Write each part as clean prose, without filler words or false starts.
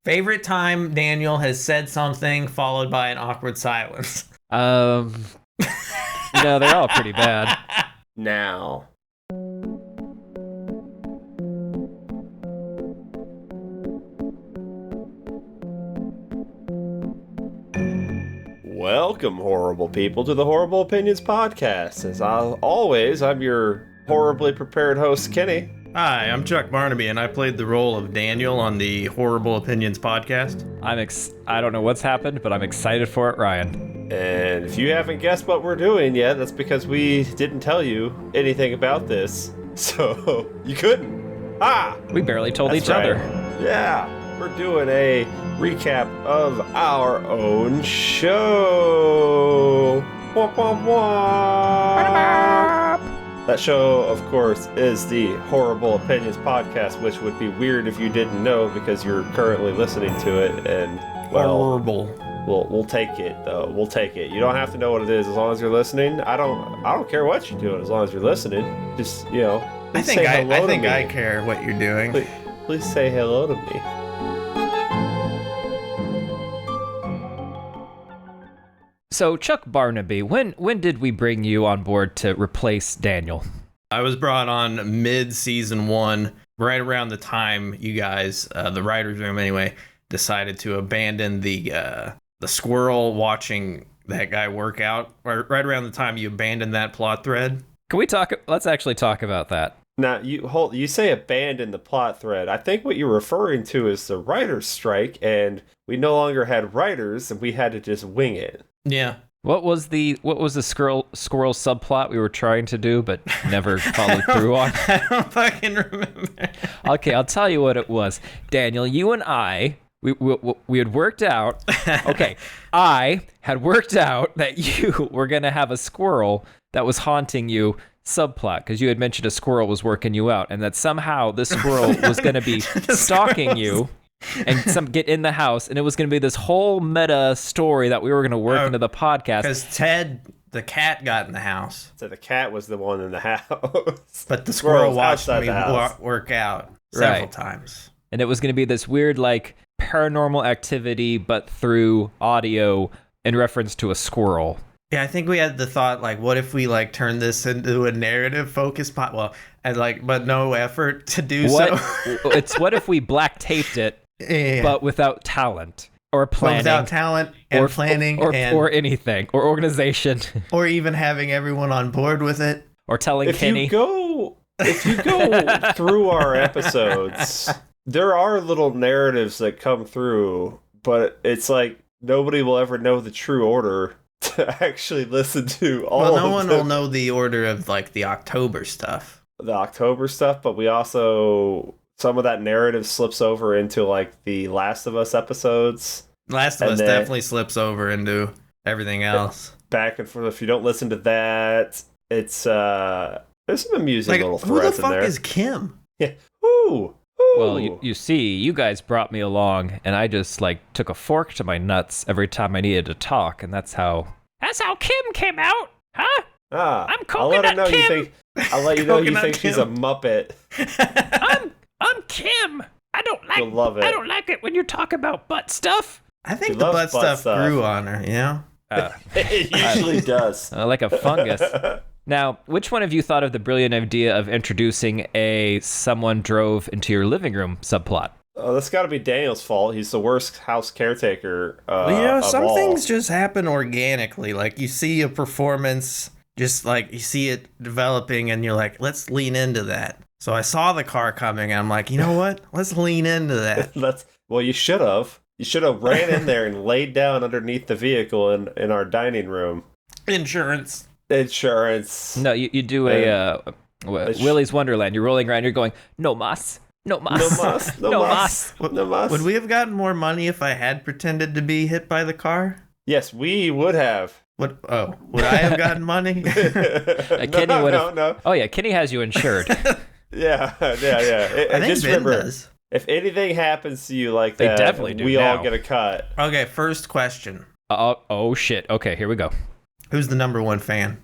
Favorite time Daniel has said something followed by an awkward silence. No, they're all pretty bad. Now. Welcome, horrible people, to the Horrorble Opinions Podcast. As always, I'm your horribly prepared host, Kenny. Hi, I'm Chuck Barnaby, and I played the role of Daniel on the Horrorble Opinions Podcast. I don't know what's happened, but I'm excited for it, Ryan. And if you haven't guessed what we're doing yet, that's because we didn't tell you anything about this. So, you couldn't. We barely told That's each right. other. Yeah, we're doing a recap of our own show. Wah, wah, wah. That show, of course, is the Horrorble Opinions Podcast, which would be weird if you didn't know because you're currently listening to it. And, well, Horrible. we'll take it, though. We'll take it. You don't have to know what it is as long as you're listening. I don't care what you're doing as long as you're listening. Just, I think I care what you're doing. Please say hello to me. So, Chuck Barnaby, when did we bring you on board to replace Daniel? I was brought on mid-season 1, right around the time you guys, the writer's room anyway, decided to abandon the squirrel watching that guy work out. Right around the time you abandoned that plot thread. Can we talk? Let's actually talk about that. Now, you say abandon the plot thread. I think what you're referring to is the writer's strike, and we no longer had writers, and we had to just wing it. Yeah. What was the squirrel subplot we were trying to do but never followed through on? I don't fucking remember. Okay, I'll tell you what it was. Daniel, you and I, we had worked out. Okay, I had worked out that you were gonna have a squirrel that was haunting you subplot because you had mentioned a squirrel was working you out, and that somehow this squirrel was gonna be stalking you. And get in the house, and it was going to be this whole meta story that we were going to work into the podcast. Because Ted, the cat, got in the house. So the cat was the one in the house. But the squirrel watched outside me the house. work out several Right. times. And it was going to be this weird, like, paranormal activity, but through audio in reference to a squirrel. Yeah, I think we had the thought, like, what if we, like, turn this into a narrative-focused pod? Well, and, like, but no effort to do so. What if we black taped it, Yeah. but without talent or planning, without talent and planning or anything, or organization, or even having everyone on board with it, or telling Kenny. If you go through our episodes, there are little narratives that come through, but it's like nobody will ever know the true order to actually listen to all well, of no one them. will know the order of, like, the October stuff. The October stuff, but we also, some of that narrative slips over into, like, the Last of Us episodes. Last of Us definitely slips over into everything else. Back and forth. If you don't listen to that, it's there's some amusing Like, little who the threads in fuck there. is Kim? Yeah. Ooh. Well, you see, you guys brought me along, and I just, like, took a fork to my nuts every time I needed to talk, and that's how Kim came out, huh? I'm Coconut Kim. I'll let you know you Coconut think she's a Muppet. I'm Kim. You'll love it. I don't like it when you talk about butt stuff. I think She the loves butt stuff grew on her, you know? It usually does. Like a fungus. Now, which one of you thought of the brilliant idea of introducing a someone drove into your living room subplot? Oh, that's got to be Daniel's fault. He's the worst house caretaker. Well, of some all. things just happen organically. Like, you see a performance, just like you see it developing, and you're like, let's lean into that. So I saw the car coming, and I'm like, you know what? Let's lean into that. Well, you should have. You should have ran in there and laid down underneath the vehicle in our dining room. Insurance. No, you do Willy's Wonderland. You're rolling around, you're going, no mas. No mas. No mas. Would we have gotten more money if I had pretended to be hit by the car? Yes, we would have. Would I have gotten money? Kenny would have. No. Oh yeah, Kenny has you insured. Yeah. I think just Ben remember, does. if anything happens to you like They that, definitely do we now. all get a cut. Okay, first question. Oh shit. Okay, here we go. Who's the number one fan?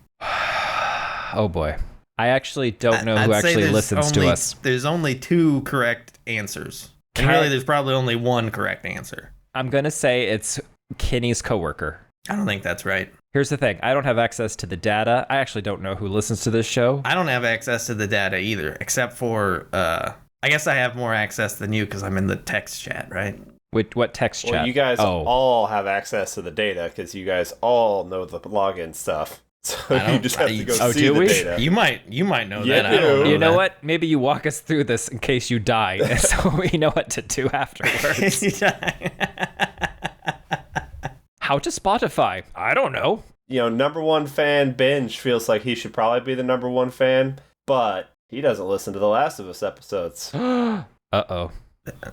Oh boy. I actually don't know who I'd say actually there's listens to us. There's only two correct answers. And really, there's probably only one correct answer. I'm going to say it's Kenny's coworker. I don't think that's right. Here's the thing. I don't have access to the data. I actually don't know who listens to this show. I don't have access to the data either, except for, I guess I have more access than you because I'm in the text chat, right? What text chat? Well, you guys all have access to the data because you guys all know the login stuff. So you just have to go see the data. You might know that. I don't know you know what? Maybe you walk us through this in case you die, so we know what to do afterwards. How to Spotify? I don't know. Number one fan Binge feels like he should probably be the number one fan, but he doesn't listen to the Last of Us episodes. Uh-oh.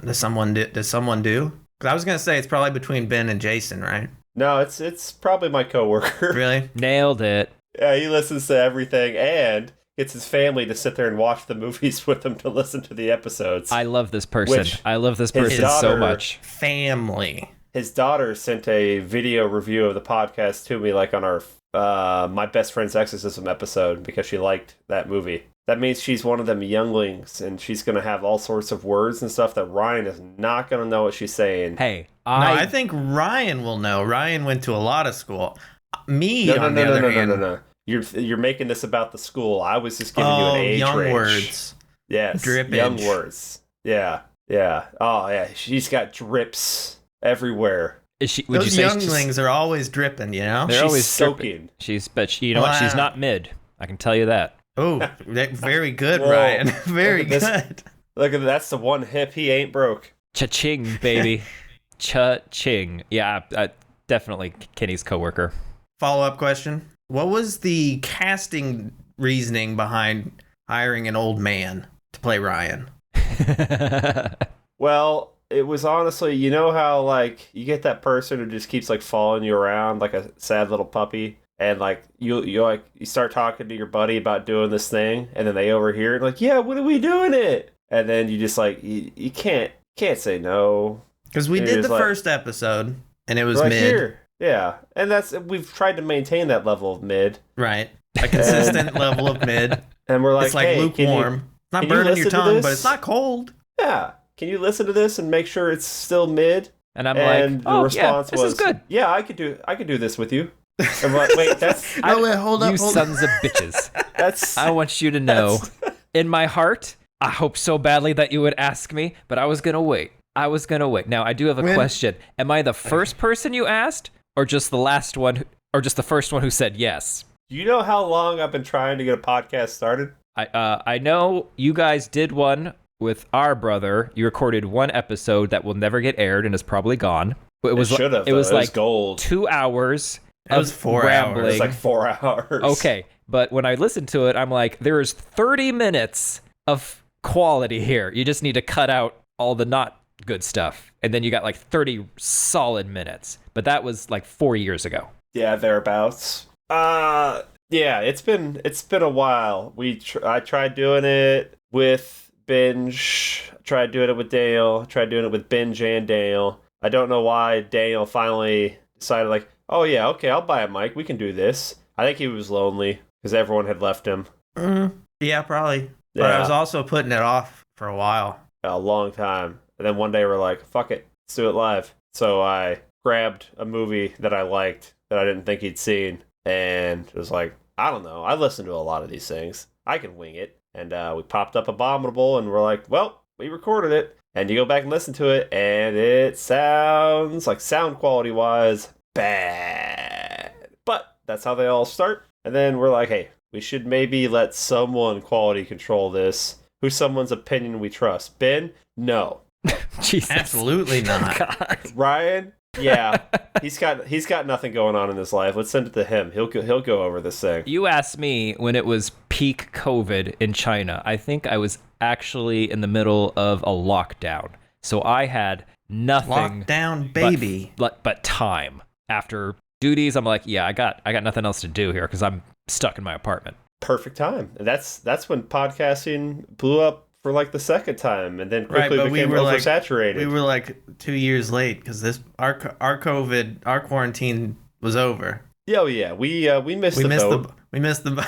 Does someone do? Because I was gonna say it's probably between Ben and Jason, right? No, it's probably my coworker. Really? Nailed it. Yeah, he listens to everything and gets his family to sit there and watch the movies with him to listen to the episodes. I love this person. I love this person so much. Family. His daughter sent a video review of the podcast to me, like on our My Best Friend's Exorcism episode, because she liked that movie. That means she's one of them younglings, and she's going to have all sorts of words and stuff that Ryan is not going to know what she's saying. Hey, I think Ryan will know. Ryan went to a lot of school. Me, on the other hand... No. You're making this about the school. I was just giving you an age young range. Words. Yes, Drippage. Young words. Yeah. Oh, yeah. She's got drips everywhere. Is she? Would Those you say younglings are always dripping, you know? They're she's always soaking. But you know what? She's not mid. I can tell you that. Oh, very good, Whoa. Ryan. Very Look at good. Look at that's the one hip he ain't broke. Cha-ching, baby. Cha-ching. Yeah, definitely Kenny's coworker. Follow-up question. What was the casting reasoning behind hiring an old man to play Ryan? Well, it was honestly, you know how, like, you get that person who just keeps, like, following you around like a sad little puppy? And, like, you start talking to your buddy about doing this thing, and then they overhear it, like, yeah, when are we doing it? And then you just, like, you can't say no. Because we did the first episode, and it was right mid. Here. Yeah, and we've tried to maintain that level of mid. Right. A consistent level of mid. And we're like, it's like hey, lukewarm. It's not burning your tongue, but it's not cold. Yeah. Can you listen to this and make sure it's still mid? And I'm like, the response this is good. Yeah, I could do this with you. I'm like, wait, that's hold up. You sons of bitches. that's I want you to know, in my heart, I hope so badly that you would ask me, but I was gonna wait. Now, I do have a question. Am I the first person you asked, or just the last one, or just the first one who said yes? Do you know how long I've been trying to get a podcast started? I know you guys did one with our brother. You recorded one episode that will never get aired and is probably gone. It was like gold. 2 hours. It was 4 rambling. hours. It was like 4 hours. Okay, but when I listened to it, I'm like, there is 30 minutes of quality here. You just need to cut out all the not good stuff, and then you got like 30 solid minutes. But that was like 4 years ago. Yeah, thereabouts. Yeah, it's been a while. I tried doing it with Binge. Tried doing it with Dale. Tried doing it with Binge and Dale. I don't know why Dale finally decided, like, oh yeah, okay, I'll buy a mic. We can do this. I think he was lonely because everyone had left him. Yeah, probably. Yeah. But I was also putting it off for a while. A long time. And then one day we're like, fuck it, let's do it live. So I grabbed a movie that I liked that I didn't think he'd seen, and it was like, I don't know. I listen to a lot of these things. I can wing it. And we popped up Abominable, and we're like, well, we recorded it. And you go back and listen to it, and it sounds like, sound quality wise, bad. But that's how they all start. And then we're like, hey, we should maybe let someone quality control this. Who's someone's opinion we trust? Ben? No. Jesus. Absolutely not. God. Ryan? Yeah. he's got nothing going on in his life. Let's send it to him. He'll go over this thing. You asked me when it was peak COVID in China. I think I was actually in the middle of a lockdown. So I had nothing. Lockdown, baby. But time. After duties, I'm like, yeah, I got nothing else to do here because I'm stuck in my apartment. Perfect time. That's when podcasting blew up for like the second time, and then quickly became oversaturated. We were like 2 years late because our quarantine was over. Yeah, we missed the boat. We missed the boat.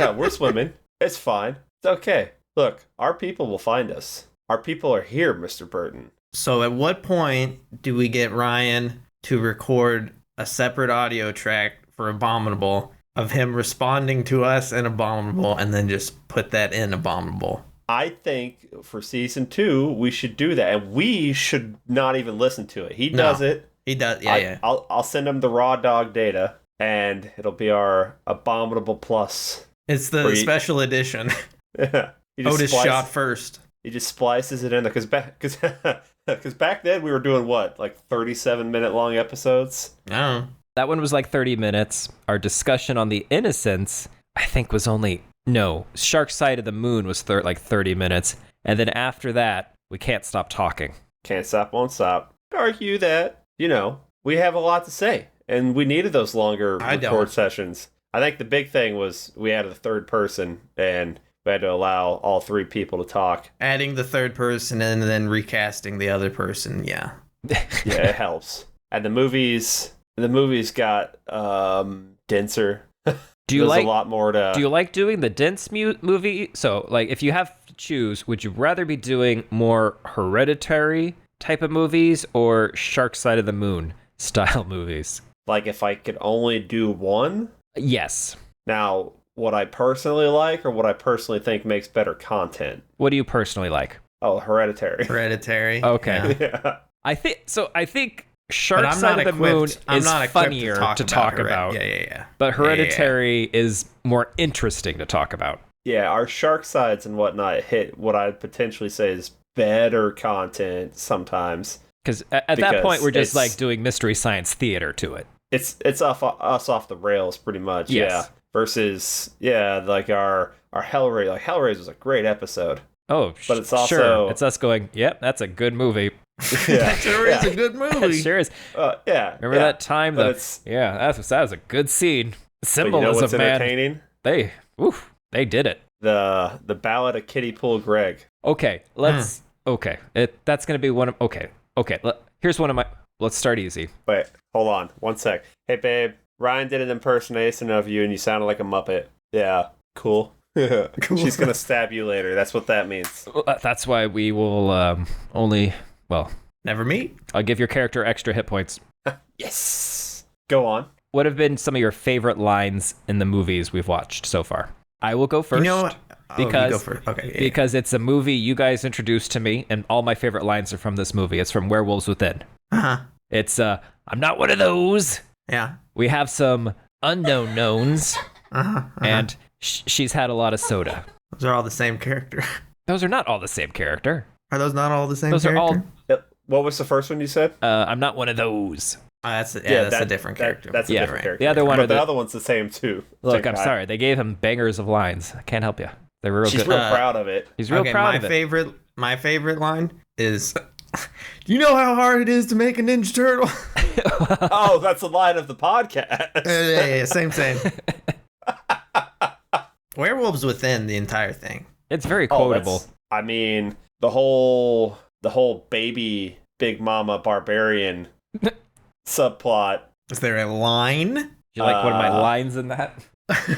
Yeah, we're swimming. It's fine. It's okay. Look, our people will find us. Our people are here, Mr. Burton. So at what point do we get Ryan to record a separate audio track for Abominable of him responding to us in Abominable and then just put that in Abominable? I think for season 2, we should do that. And we should not even listen to it. He does it. He does, yeah. I'll send him the raw dog data, and it'll be our Abominable Plus. It's the special edition. Yeah. Otis shot first. He just splices it in there. Because back then we were doing what? Like 37-minute long episodes? Oh. That one was like 30 minutes. Our discussion on the Innocents, I think, was only... No, Shark Side of the Moon was like 30 minutes. And then after that, we can't stop talking. Can't stop, won't stop. Argue that, we have a lot to say. And we needed those longer record sessions. I think the big thing was we added a third person, and we had to allow all 3 people to talk. Adding the third person and then recasting the other person, yeah. Yeah, it helps. And the movies got denser. Do you a lot more to... Do you like doing the dense movie? So, like, if you have to choose, would you rather be doing more Hereditary type of movies or Shark Side of the Moon style movies? Like, if I could only do one? Yes. Now, what I personally like or what I personally think makes better content? What do you personally like? Oh, Hereditary. Hereditary. Okay. Yeah. I think Shark Side of the Moon is funnier to talk about. Yeah. But Hereditary is more interesting to talk about. Yeah, our Shark Sides and whatnot hit what I'd potentially say is better content sometimes. Because at that point, we're just like doing Mystery Science Theater to it. It's off the rails pretty much. Yes. Yeah. Versus, like our Hellraiser. Like, Hellraiser was a great episode. Oh, but it's also... Sure. It's us going, yep, that's a good movie. Yeah. That sure is a good movie. It sure is. Yeah. Remember that time? That was a good scene. Symbolism, what's man. Entertaining? They did it. The Ballad of Kitty Pool Greg. Okay, let's... Okay, that's going to be one of... Okay, here's one of my... Let's start easy. Wait, hold on. 1 sec. Hey, babe. Ryan did an impersonation of you, and you sounded like a Muppet. Yeah, cool. She's going to stab you later. That's what that means. That's why we will only... Well... Never meet. I'll give your character extra hit points. Yes! Go on. What have been some of your favorite lines in the movies we've watched so far? I will go first. You know what? Because, you go first. Okay, because it's a movie you guys introduced to me, and all my favorite lines are from this movie. It's from Werewolves Within. Uh-huh. It's, I'm not one of those. Yeah. We have some unknown knowns, Uh-huh. and she's had a lot of soda. Those are all the same character. Those are not all the same character. Are those not all the same Those character? are all... What was the first one you said? I'm not one of those. That's a different character. That's a different character. The other one, but the other one's the same too. Look, I'm sorry. They gave him bangers of lines. I can't help you. They're real She's good. real proud of it. He's real proud of it. My favorite line is, "Do you know how hard it is to make a Ninja Turtle?" Oh, that's the line of the podcast. Yeah, same. Werewolves Within, the entire thing. It's very quotable. I mean, the whole baby Big Mama barbarian subplot. Is there a line? Do you like one of my lines in that? That's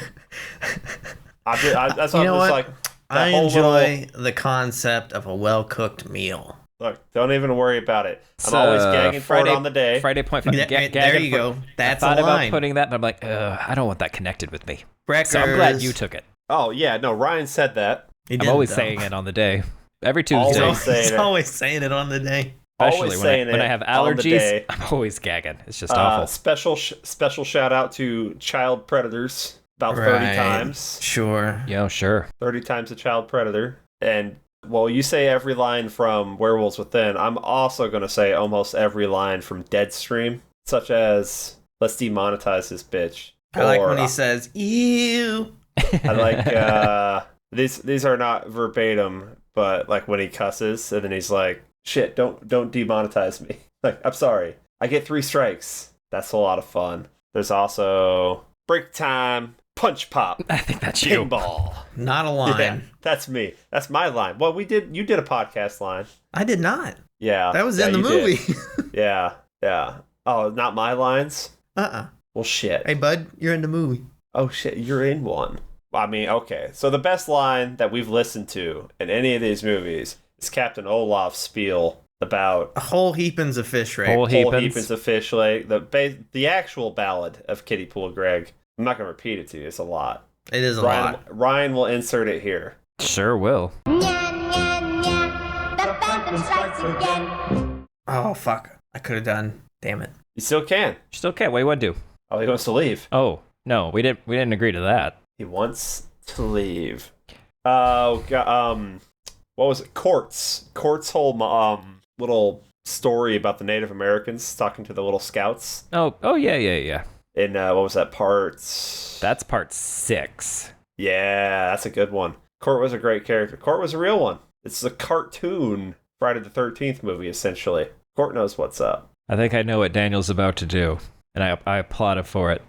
what I'm just like. I enjoy the concept of a well-cooked meal. Look, don't even worry about it. I'm always gagging for it on the day. Friday point. There you go. That's a line. I thought about putting that, but I'm like, I don't want that connected with me. Breakers. So I'm glad you took it. Oh, yeah. No, Ryan said that. I'm always saying it on the day. Every Tuesday. He's always saying it on the day. Especially when I have allergies, I'm always gagging. It's just awful. Special shout out to child predators. About 30 times. Sure. Yeah, sure. 30 times a child predator. And, well, you say every line from Werewolves Within. I'm also going to say almost every line from Deadstream, such as, let's demonetize this bitch. I like when he says, ew. I like, these are not verbatim, but like when he cusses, and then he's like, shit, don't demonetize me. Like, I'm sorry. I get 3 strikes. That's a lot of fun. There's also break time. Punch pop. I think that's you. Pinball. Not a line. Yeah, that's me. That's my line. Well, you did a podcast line. I did not. Yeah. That was in the movie. Yeah. Oh, not my lines? Uh-uh. Well, shit. Hey, bud, you're in the movie. Oh, shit, you're in one. I mean, okay. So the best line that we've listened to in any of these movies Captain Olaf spiel about whole heapings of fish rape. Whole whole heapins. heapings of fish, like the actual ballad of Kitty Pool Greg. I'm not going to repeat it to you. It's a lot. It is a lot. Ryan will insert it here. Sure will. Oh, fuck. I could have done. Damn it. You still can. Still okay. What do you want to do? Oh, he wants to leave. Oh, no, we didn't agree to that. He wants to leave. Oh, what was it? Court's whole little story about the Native Americans talking to the little scouts. Oh, yeah. In what was that part? That's part 6. Yeah, that's a good one. Court was a great character. Court was a real one. It's a cartoon Friday the 13th movie, essentially. Court knows what's up. I think I know what Daniel's about to do, and I applauded for it.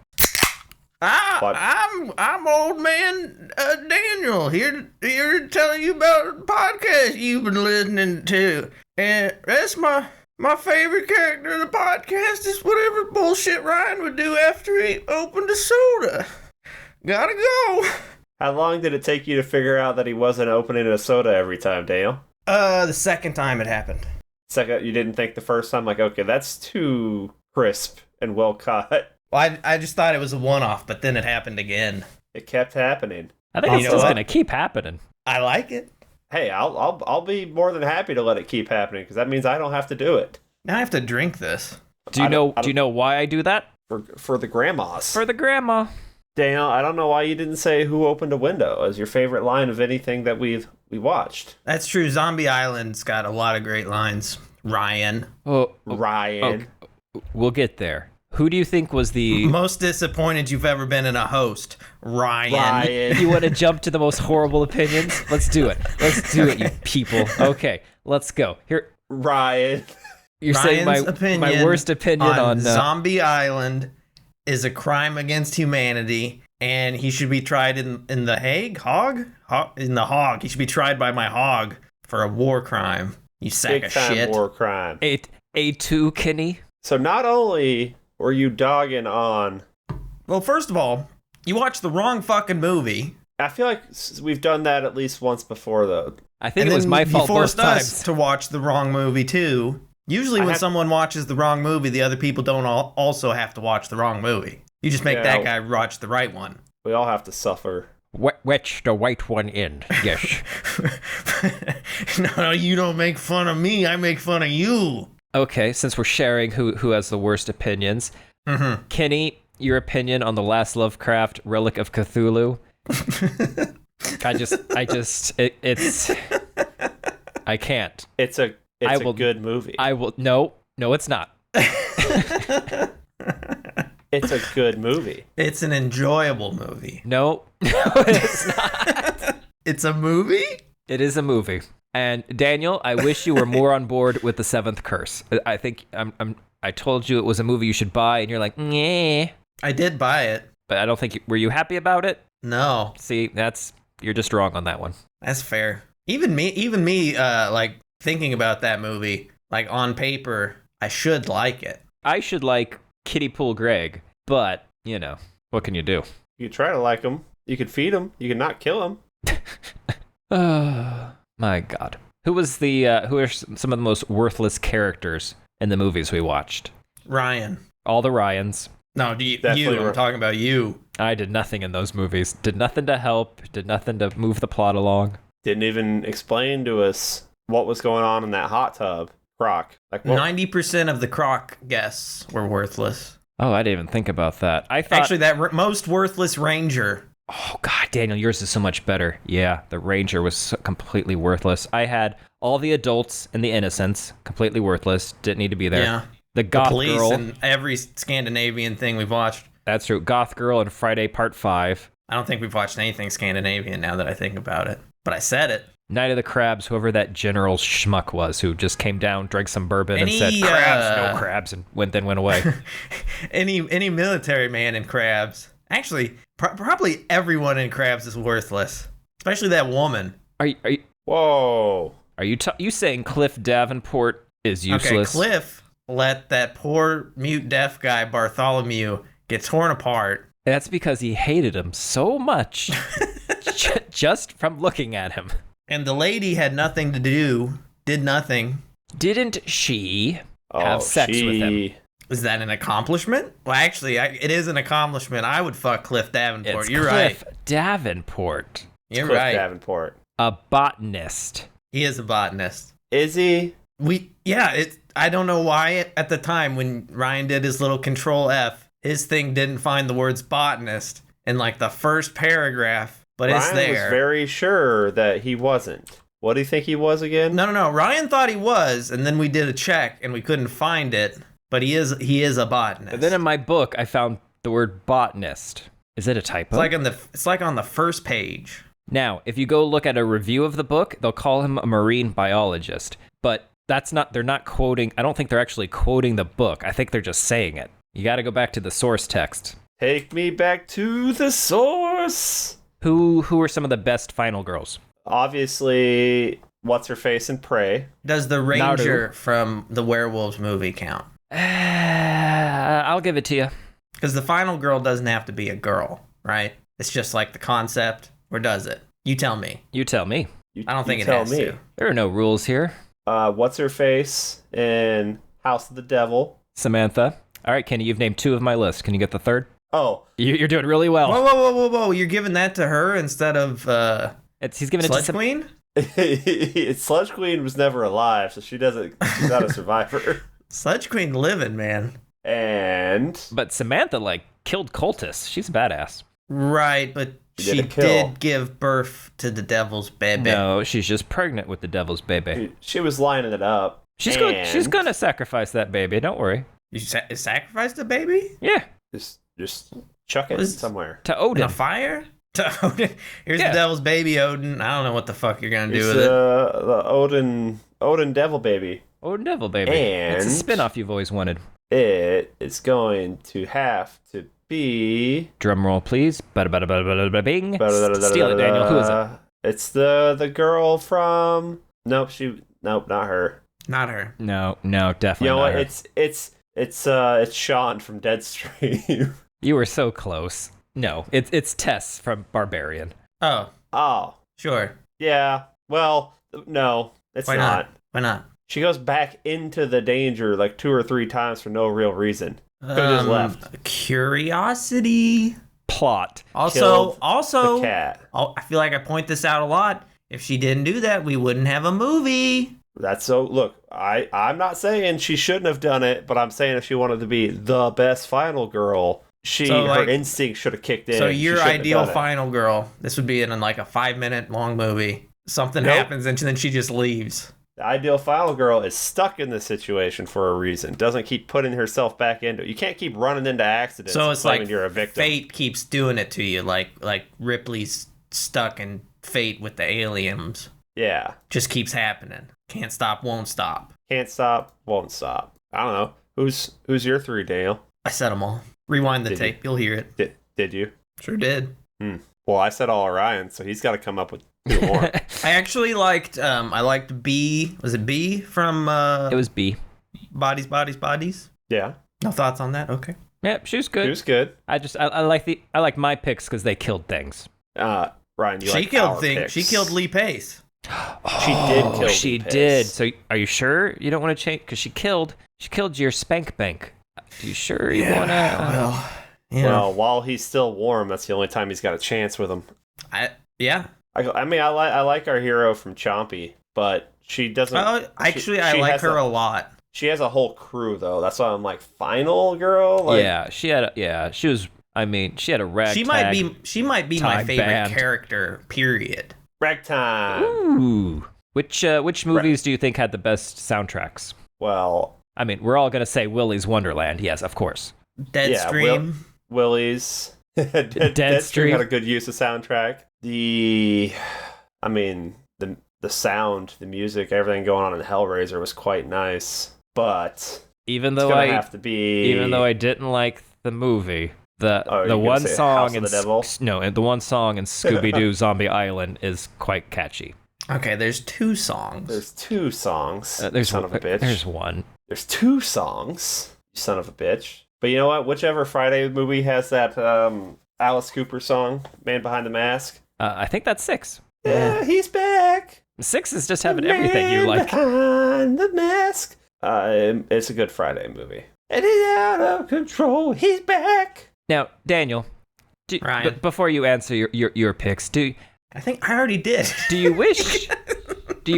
I'm old man Daniel here to tell you about the podcast you've been listening to, and that's my favorite character in the podcast is whatever bullshit Ryan would do after he opened a soda. Gotta go. How long did it take you to figure out that he wasn't opening a soda every time, Daniel? The second time it happened. Second, you didn't think the first time, like, okay, that's too crisp and well caught. Well, I just thought it was a one-off, but then it happened again. It kept happening. I think it's just going to keep happening. I like it. Hey, I'll be more than happy to let it keep happening because that means I don't have to do it. Now I have to drink this. Do you know why I do that? For the grandmas. For the grandma. Daniel, I don't know why you didn't say who opened a window as your favorite line of anything that we watched. That's true. Zombie Island's got a lot of great lines. Ryan. Ryan. We'll get there. Who do you think was the most disappointed you've ever been in a host? Ryan. You want to jump to the most horrible opinions? Let's do it. Let's do it, you people. Okay, let's go. Here, Ryan. You're saying my worst opinion on Zombie Island is a crime against humanity, and he should be tried in the Hague? In the Hague. He should be tried by my hog for a war crime. You sack of shit. Big time war crime. A2, Kenny. So not only were you dogging on... Well, first of all, you watched the wrong fucking movie. I feel like we've done that at least once before, though. I think it was my fault both times. You forced us to watch the wrong movie, too. Usually when someone watches the wrong movie, the other people don't also have to watch the wrong movie. You just make that guy watch the right one. We all have to suffer. Wedge the white one in, yes. No, you don't make fun of me. I make fun of you. Okay, since we're sharing who has the worst opinions, Kenny, your opinion on the last Lovecraft Relic of Cthulhu? I can't. It's a good movie. No, it's not. It's a good movie. It's an enjoyable movie. No, it's not. It's a movie? It is a movie. And Daniel, I wish you were more on board with The Seventh Curse. I think I told you it was a movie you should buy, and you're like, nah. I did buy it, but I don't think were you happy about it? No. See, you're just wrong on that one. That's fair. Even me, like thinking about that movie, like on paper, I should like it. I should like Kitty Pool Greg, but what can you do? You try to like him. You could feed him. You could not kill him. My God. Who are some of the most worthless characters in the movies we watched? Ryan. All the Ryans. No, I'm talking about you. I did nothing in those movies. Did nothing to help. Did nothing to move the plot along. Didn't even explain to us what was going on in that hot tub. Croc. 90% of the Croc guests were worthless. Oh, I didn't even think about that. I thought actually that most worthless ranger. Oh God, Daniel, yours is so much better. Yeah, the ranger was completely worthless. I had all the adults and the innocents completely worthless. Didn't need to be there. Yeah. The goth police girl and every Scandinavian thing we've watched. That's true. Goth girl and Friday Part 5. I don't think we've watched anything Scandinavian now that I think about it. But I said it. Night of the Crabs, whoever that general schmuck was who just came down, drank some bourbon, and said, crabs, no crabs, and then went away. Any military man in Crabs. Actually, probably everyone in Crabs is worthless. Especially that woman. Are you Whoa. Are you saying Cliff Davenport is useless? Okay, Cliff let that poor mute deaf guy Bartholomew get torn apart. That's because he hated him so much just from looking at him. And the lady had nothing to do did nothing. Didn't she have sex with him? Is that an accomplishment? Well, actually, it is an accomplishment. I would fuck Cliff Davenport. It's You're Cliff right. Davenport. You're Cliff right. Davenport. A botanist. He is a botanist. Is he? I don't know why at the time when Ryan did his little Control F, his thing didn't find the words botanist in like the first paragraph, but Ryan it's there. was very sure that he wasn't. What do you think he was again? No. Ryan thought he was, and then we did a check and we couldn't find it, but he is a botanist. And then in my book, I found the word botanist. Is it a typo? It's like on the first page. Now, if you go look at a review of the book, they'll call him a marine biologist. But they're not quoting, I don't think they're actually quoting the book. I think they're just saying it. You got to go back to the source text. Take me back to the source. Who are some of the best final girls? Obviously, what's her face in Prey? Does the ranger from the Werewolves movie count? I'll give it to you. Because the final girl doesn't have to be a girl, right? It's just like the concept, or does it? You tell me. You tell me. I don't think it has to. There are no rules here. What's her face in House of the Devil? Samantha. All right, Kenny, you've named 2 of my list. Can you get the third? Oh. You're doing really well. Whoa. You're giving that to her instead of He's giving Sludge it to Queen? Sludge Queen was never alive, so she's not a survivor. Sludge Queen living, man. But Samantha, killed cultists. She's a badass. Right, but she did give birth to the devil's baby. No, she's just pregnant with the devil's baby. She was lining it up. She's gonna sacrifice that baby. Don't worry. You sacrificed the baby? Yeah. Just chuck it somewhere. To Odin. In a fire? To Odin? Here's the devil's baby, Odin. I don't know what the fuck you're gonna do with it. The Odin devil baby. Odin devil baby. And it's a spin-off you've always wanted. It is going to have to be... Drum roll, please. Bing. Steal it, Daniel. Who is it? It's the girl from... Nope, not her. Not her. No, definitely you know not what? her. It's Sean from Deadstream. You were so close. No, it's Tess from Barbarian. Oh, sure. Yeah. Well, no, it's not. Why not? She goes back into the danger 2 or 3 times for no real reason. Could have just left. Curiosity. Plot. Also, the cat. I feel like I point this out a lot. If she didn't do that, we wouldn't have a movie. Look, I'm not saying she shouldn't have done it, but I'm saying if she wanted to be the best final girl, her instinct should have kicked in. So your ideal final girl, this would be in a 5-minute long movie. Something happens and then she just leaves. The ideal final girl is stuck in this situation for a reason. Doesn't keep putting herself back into it. You can't keep running into accidents. So it's like you're a victim. Fate keeps doing it to you, like Ripley's stuck in Fate with the aliens. Yeah, just keeps happening. Can't stop, won't stop. Can't stop, won't stop. I don't know. Who's your 3, Daniel? I said them all. Rewind the tape. You'll hear it. Did you? Sure did. Well, I said all Orion, so he's got to come up with 2 more. I actually liked B. Was it B from It was B. Bodies? Yeah. No thoughts on that? Okay. Yeah, she was good. She was good. I like my picks because they killed things. Ryan, she killed things. She killed Lee Pace. She did kill She Lee Pace. did. So are you sure you don't want to change? Because she killed your spank bank. Are you sure you want to? Well, while he's still warm, that's the only time he's got a chance with him. I like our hero from Chompy, but she doesn't. I like her a lot. She has a whole crew though. That's why I'm like, final girl. She had a ragtag. She might be my favorite character. Period. Ragtime. Ooh. Which movies do you think had the best soundtracks? Well, I mean, we're all gonna say Willy's Wonderland. Yes, of course. Deadstream. Willie's. Deadstream had a good use of soundtrack. The sound, the music, everything going on in Hellraiser was quite nice. But even though I didn't like the movie, the one song in the one song in Scooby Doo Zombie Island is quite catchy. Okay, there's 2 songs. There's 2 songs. There's son of a bitch. There's one. There's 2 songs. You son of a bitch. But you know what? Whichever Friday movie has that Alice Cooper song, "Man Behind the Mask." I think that's 6. Yeah, he's back. 6 is just having everything you like. Behind the mask. It's a Good Friday movie. And he's out of control. He's back. Now, Daniel, Ryan. before you answer your picks, I think I already did. do you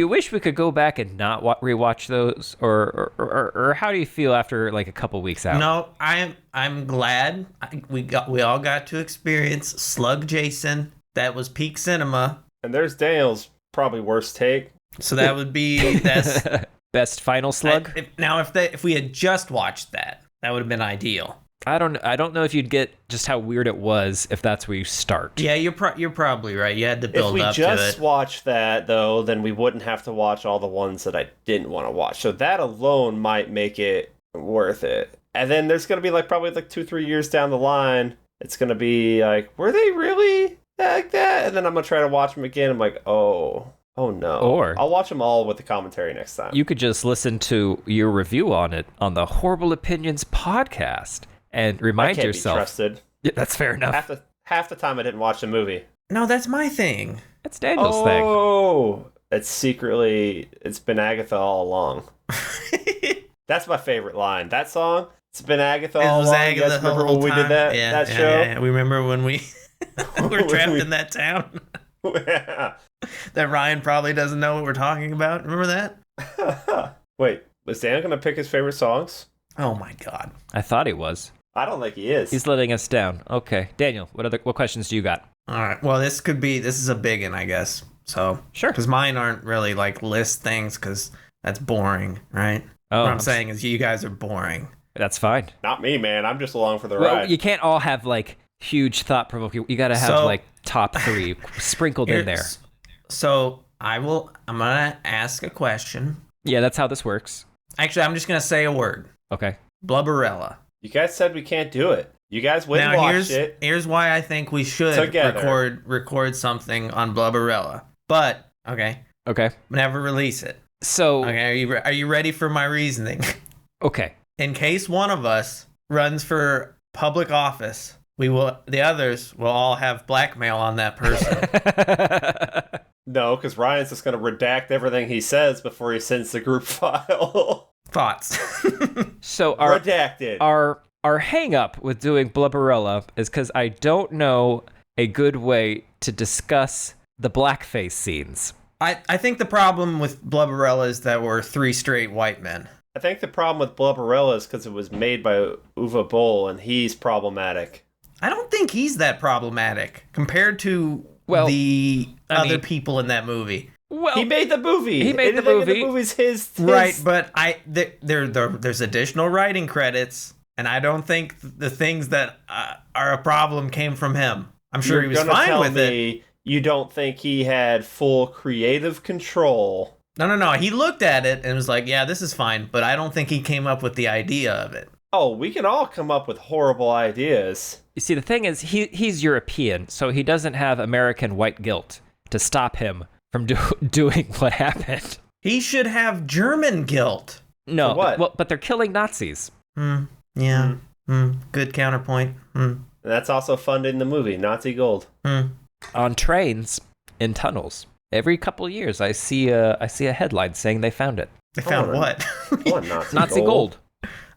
wish we could go back and not rewatch those, or how do you feel after like a couple weeks out? No, I'm glad we all got to experience Slug Jason. That was peak cinema. And there's Daniel's probably worst take. So that would be that's best final slug. If we had just watched that would have been ideal. I don't know if you'd get just how weird it was if that's where you start. Yeah, you're probably right. You had to build up to it. If we just watched that, though, then we wouldn't have to watch all the ones that I didn't want to watch. So that alone might make it worth it. And then there's going to be probably 2-3 years down the line, it's going to be like, were they really like that? And then I'm going to try to watch them again. I'm like, oh no. Or I'll watch them all with the commentary next time. You could just listen to your review on it on the Horrorble Opinions podcast. And remind I can't yourself. Be trusted. Yeah, that's fair enough. Half the time I didn't watch the movie. No, that's my thing. That's Daniel's thing. Oh, it's been Agatha all along. That's my favorite line. That song, it's been Agatha all along. Agatha you guys remember when we did that show? Yeah. We remember when we were trapped in that town. That Ryan probably doesn't know what we're talking about. Remember that? Wait, is Dan going to pick his favorite songs? Oh my God. I thought he was. I don't think he is. He's letting us down. Okay. Daniel, what questions do you got? All right. Well, this is a big one, I guess. So, sure. Because mine aren't really list things because that's boring, right? Oh, what I'm saying is you guys are boring. That's fine. Not me, man. I'm just along for the Well, ride. you can't all have huge thought-provoking. You got to have top 3 sprinkled in there. So I'm going to ask a question. Yeah, that's how this works. Actually, I'm just going to say a word. Okay. Blubberella. You guys said we can't do it. You guys wouldn't watch it. Here's why I think we should record something on Blubberella. But okay, never release it. So okay, are you ready for my reasoning? Okay. In case one of us runs for public office, the others will all have blackmail on that person. No, because Ryan's just going to redact everything he says before he sends the group file. Thoughts? So redacted. Our hang up with doing Blubberella is because I don't know a good way to discuss the blackface scenes. I think the problem with Blubberella is that we're 3 straight white men. I think the problem with Blubberella is because it was made by Uwe Boll, and he's problematic. I don't think he's that problematic compared to other people in that movie. Well, he made the movie. He made the movie. The movie's his. Right, but there's additional writing credits, and I don't think the things that are a problem came from him. I'm sure he was fine with it. You don't think he had full creative control? No. He looked at it and was like, "Yeah, this is fine," but I don't think he came up with the idea of it. Oh, we can all come up with horrible ideas. You see, the thing is, he's European, so he doesn't have American white guilt to stop him from doing what happened. He should have German guilt. No, for what? Well, but they're killing Nazis. Yeah. Good counterpoint. And that's also funded in the movie, Nazi gold. On trains, in tunnels. Every couple of years, I see a headline saying they found it. They found what? Nazi gold.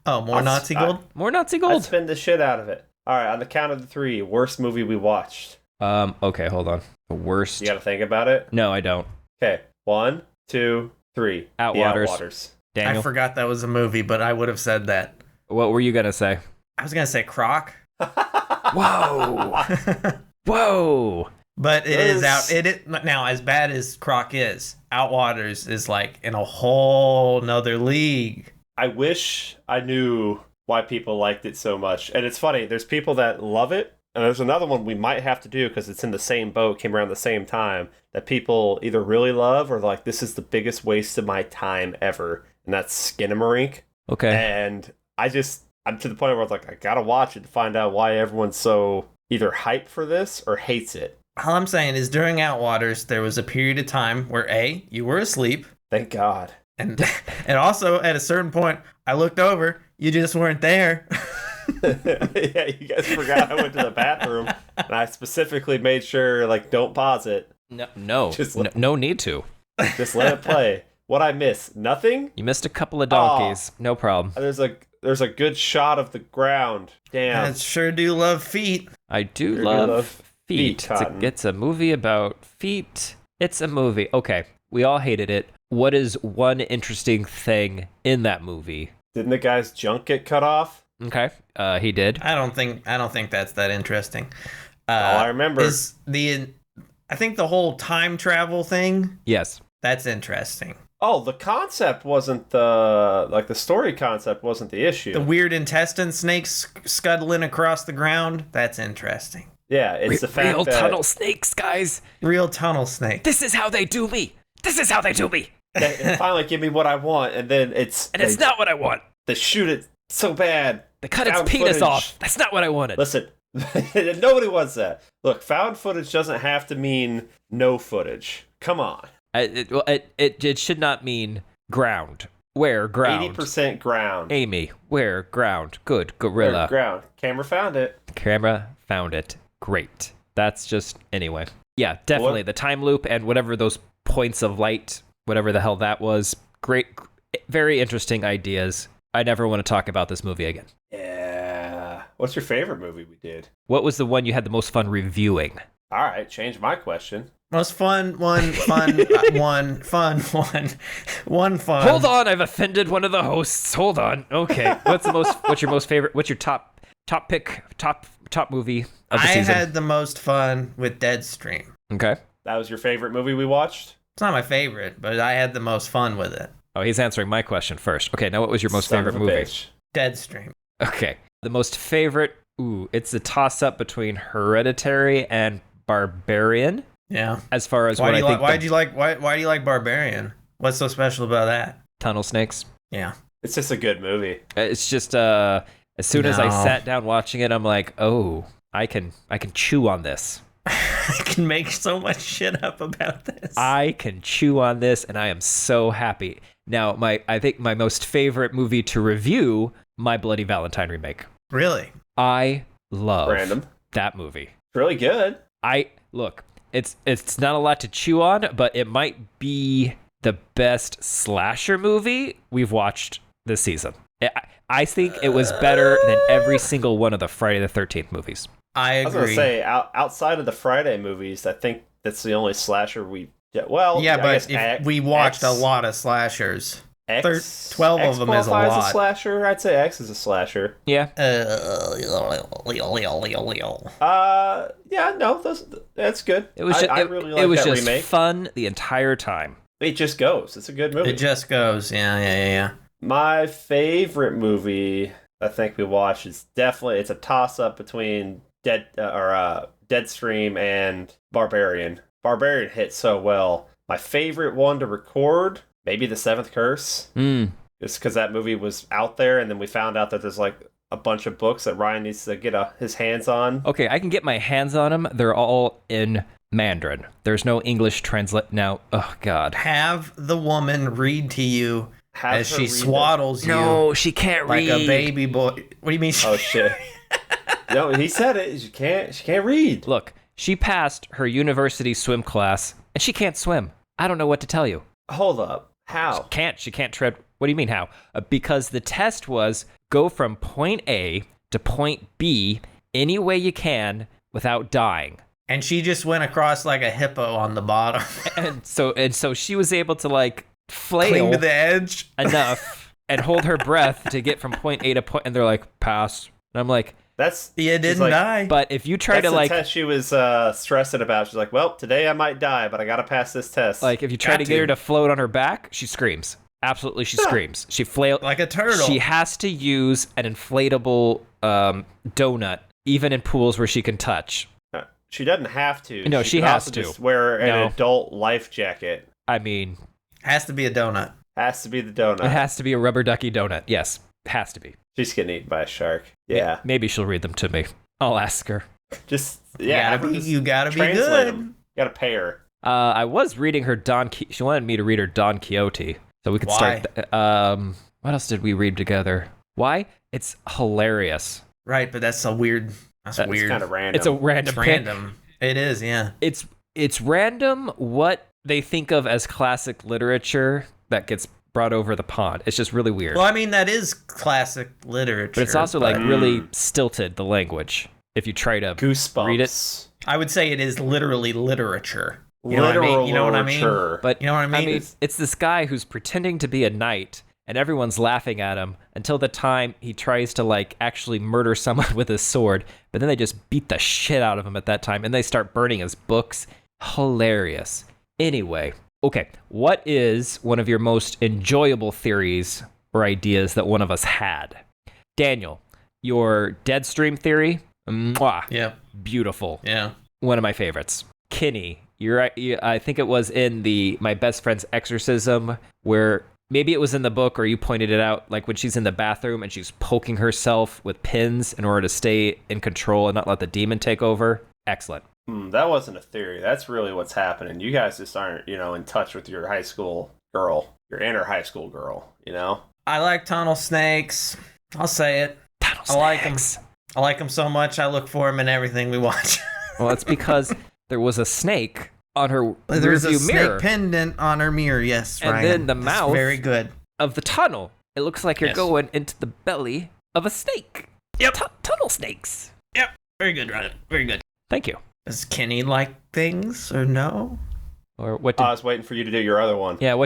Oh, more Nazi gold? More Nazi gold. I'd spend the shit out of it. All right, on the count of the 3, worst movie we watched. Okay, hold on. The worst. You got to think about it? No, I don't. Okay, 1, 2, 3. Outwaters. Daniel? I forgot that was a movie, but I would have said that. What were you going to say? I was going to say Croc. Whoa. Whoa. But it is out. Now, as bad as Croc is, Outwaters is in a whole nother league. I wish I knew why people liked it so much. And it's funny, there's people that love it, and there's another one we might have to do because it's in the same boat, came around the same time, that people either really love or this is the biggest waste of my time ever. And that's Skinamarink. Okay. And I'm to the point where I gotta watch it to find out why everyone's so either hyped for this or hates it. All I'm saying is during Outwaters, there was a period of time where you were asleep. Thank God. And also, at a certain point, I looked over. You just weren't there. Yeah, you guys forgot I went to the bathroom. And I specifically made sure, don't pause it. No need to. Just let it play. What I miss? Nothing? You missed a couple of donkeys. No problem. There's a good shot of the ground. Damn. I sure do love feet. I do Sure love feet. Cotton. It's a movie about feet. It's a movie. Okay, we all hated it. What is one interesting thing in that movie? Didn't the guy's junk get cut off? Okay, he did. I don't think that's that interesting. All I remember is I think the whole time travel thing. Yes. That's interesting. Oh, the concept wasn't the story concept wasn't the issue. The weird intestine snakes scuttling across the ground. That's interesting. Yeah, it's the fact real that tunnel snakes, guys. Real tunnel snake. This is how they do me. This is how they do me. they finally give me what I want, and then it's not what I want. They shoot it so bad. They cut Found its penis footage. off. That's not what I wanted. Listen, nobody wants that. Look, found footage doesn't have to mean no footage. Come on. It should not mean ground. Where ground? 80% ground. Amy, where ground? Good, gorilla. Where ground. Camera found it. Camera found it. Great. That's just anyway. Yeah, definitely What? the time loop and whatever those points of light, whatever the hell that was. Great, very interesting ideas. I never want to talk about this movie again. Yeah. What's your favorite movie we did? What was the one you had the most fun reviewing? All right, change my question. Most fun, one fun, one fun. Hold on, I've offended one of the hosts. Hold on. Okay. What's your most favorite? What's your top movie of the season? I had the most fun with Deadstream. Okay. That was your favorite movie we watched? It's not my favorite, but I had the most fun with it. Oh, he's answering my question first. Okay, now what was your most Son favorite of a movie? bitch. Deadstream. Okay. The most favorite, it's a toss-up between Hereditary and Barbarian. Yeah. As far as Why what do you I think. why do you like Barbarian? What's so special about that? Tunnel snakes. Yeah. It's just a good movie. It's just as soon as I No. sat down watching it, I'm like, oh, I can chew on this. I can make so much shit up about this. I can chew on this, and I am so happy. Now, I think my most favorite movie to review, My Bloody Valentine remake. Really? I love Random. that movie. It's really good. Look, it's not a lot to chew on, but it might be the best slasher movie we've watched this season. I think it was better than every single one of the Friday the 13th movies. I I was going to agree. say, outside of the Friday movies, I think that's the only slasher we... Well, Yeah, I but guess we watched X, a lot of slashers. X, 12 X of them is a qualifies lot. slasher? I'd say X is a slasher. Yeah. Yeah, no, that's good. It was just, I really like it was that just remake. fun the entire time. It just goes. It's a good movie. It just goes. Yeah. My favorite movie I think we watched is definitely, it's a toss-up between Deadstream and Barbarian. Barbarian hit so well. My favorite one to record, maybe The Seventh Curse. Just because that movie was out there, and then we found out that there's like a bunch of books that Ryan needs to get his hands on. Okay, I can get my hands on them. They're all in Mandarin. There's no English translate now. Oh God. Have the woman read to you Have as her she read it. swaddles you No, she can't like read. a baby boy. What do you mean? Oh shit! No, he said it. She can't read. Look, she passed her university swim class, and she can't swim. I don't know what to tell you. Hold up. How? She can't tread. What do you mean how? Because the test was go from point A to point B any way you can without dying. And she just went across like a hippo on the bottom. And so she was able to like Cling flail to the edge. enough and hold her breath to get from point A to point, and they're like, pass. And I'm like, That's You she's didn't like, die. but if you try That's to the like, test she was stressing about. She's like, well, today I might die, but I gotta pass this test. if you try Got to get her to. to float on her back, she screams. Absolutely, she screams. She flails. Like a turtle. She has to use an inflatable donut, even in pools where she can touch. She doesn't have to. No, she could has also to. Just wear an No. adult life jacket. I mean, Has to be a donut. Has to be the donut. it has to be a rubber ducky donut. Yes, has to be. She's getting eaten by a shark. Yeah. Maybe she'll read them to me. I'll ask her. Just yeah. You gotta be translate good. 'em. You gotta pay her. I was reading her she wanted me to read her Don Quixote, so we could Why? start. What else did we read together? Why? It's hilarious. Right, but that's a weird. That's It's weird. kind of random. It's a random It's pick. random. It is, yeah. It's random what they think of as classic literature that gets brought over the pond. It's just really weird. Well, I mean, that is classic literature. But it's also like really stilted, the language, if you try to Goosebumps. read it. I would say it is literally literature. You know Literal what I mean? You know what I mean? literature. But You know what I mean? it's this guy who's pretending to be a knight, and everyone's laughing at him until the time he tries to like actually murder someone with his sword. But then they just beat the shit out of him at that time, and they start burning his books. Hilarious. Anyway, okay, what is one of your most enjoyable theories or ideas that one of us had? Daniel, your Deadstream theory, mwah, Yeah. beautiful. Yeah. One of my favorites. Kinney, I think it was in My Best Friend's Exorcism, where maybe it was in the book or you pointed it out, like when she's in the bathroom and she's poking herself with pins in order to stay in control and not let the demon take over. Excellent. That wasn't a theory. That's really what's happening. You guys just aren't, in touch with your high school girl, your inner high school girl, I like tunnel snakes. I'll say it. Tunnel I like them. snakes. I like them so much, I look for them in everything we watch. Well, it's because there was a snake on her There's a rearview snake mirror pendant on her mirror, yes, And Ryan. then the That's mouth- very good. of the tunnel. It looks like you're Yes. going into the belly of a snake. Yep. Tunnel snakes. Yep. Very good, Ryan. Very good. Thank you. Does Kenny like things or no? Or what did... I was waiting for you to do your other one. Yeah,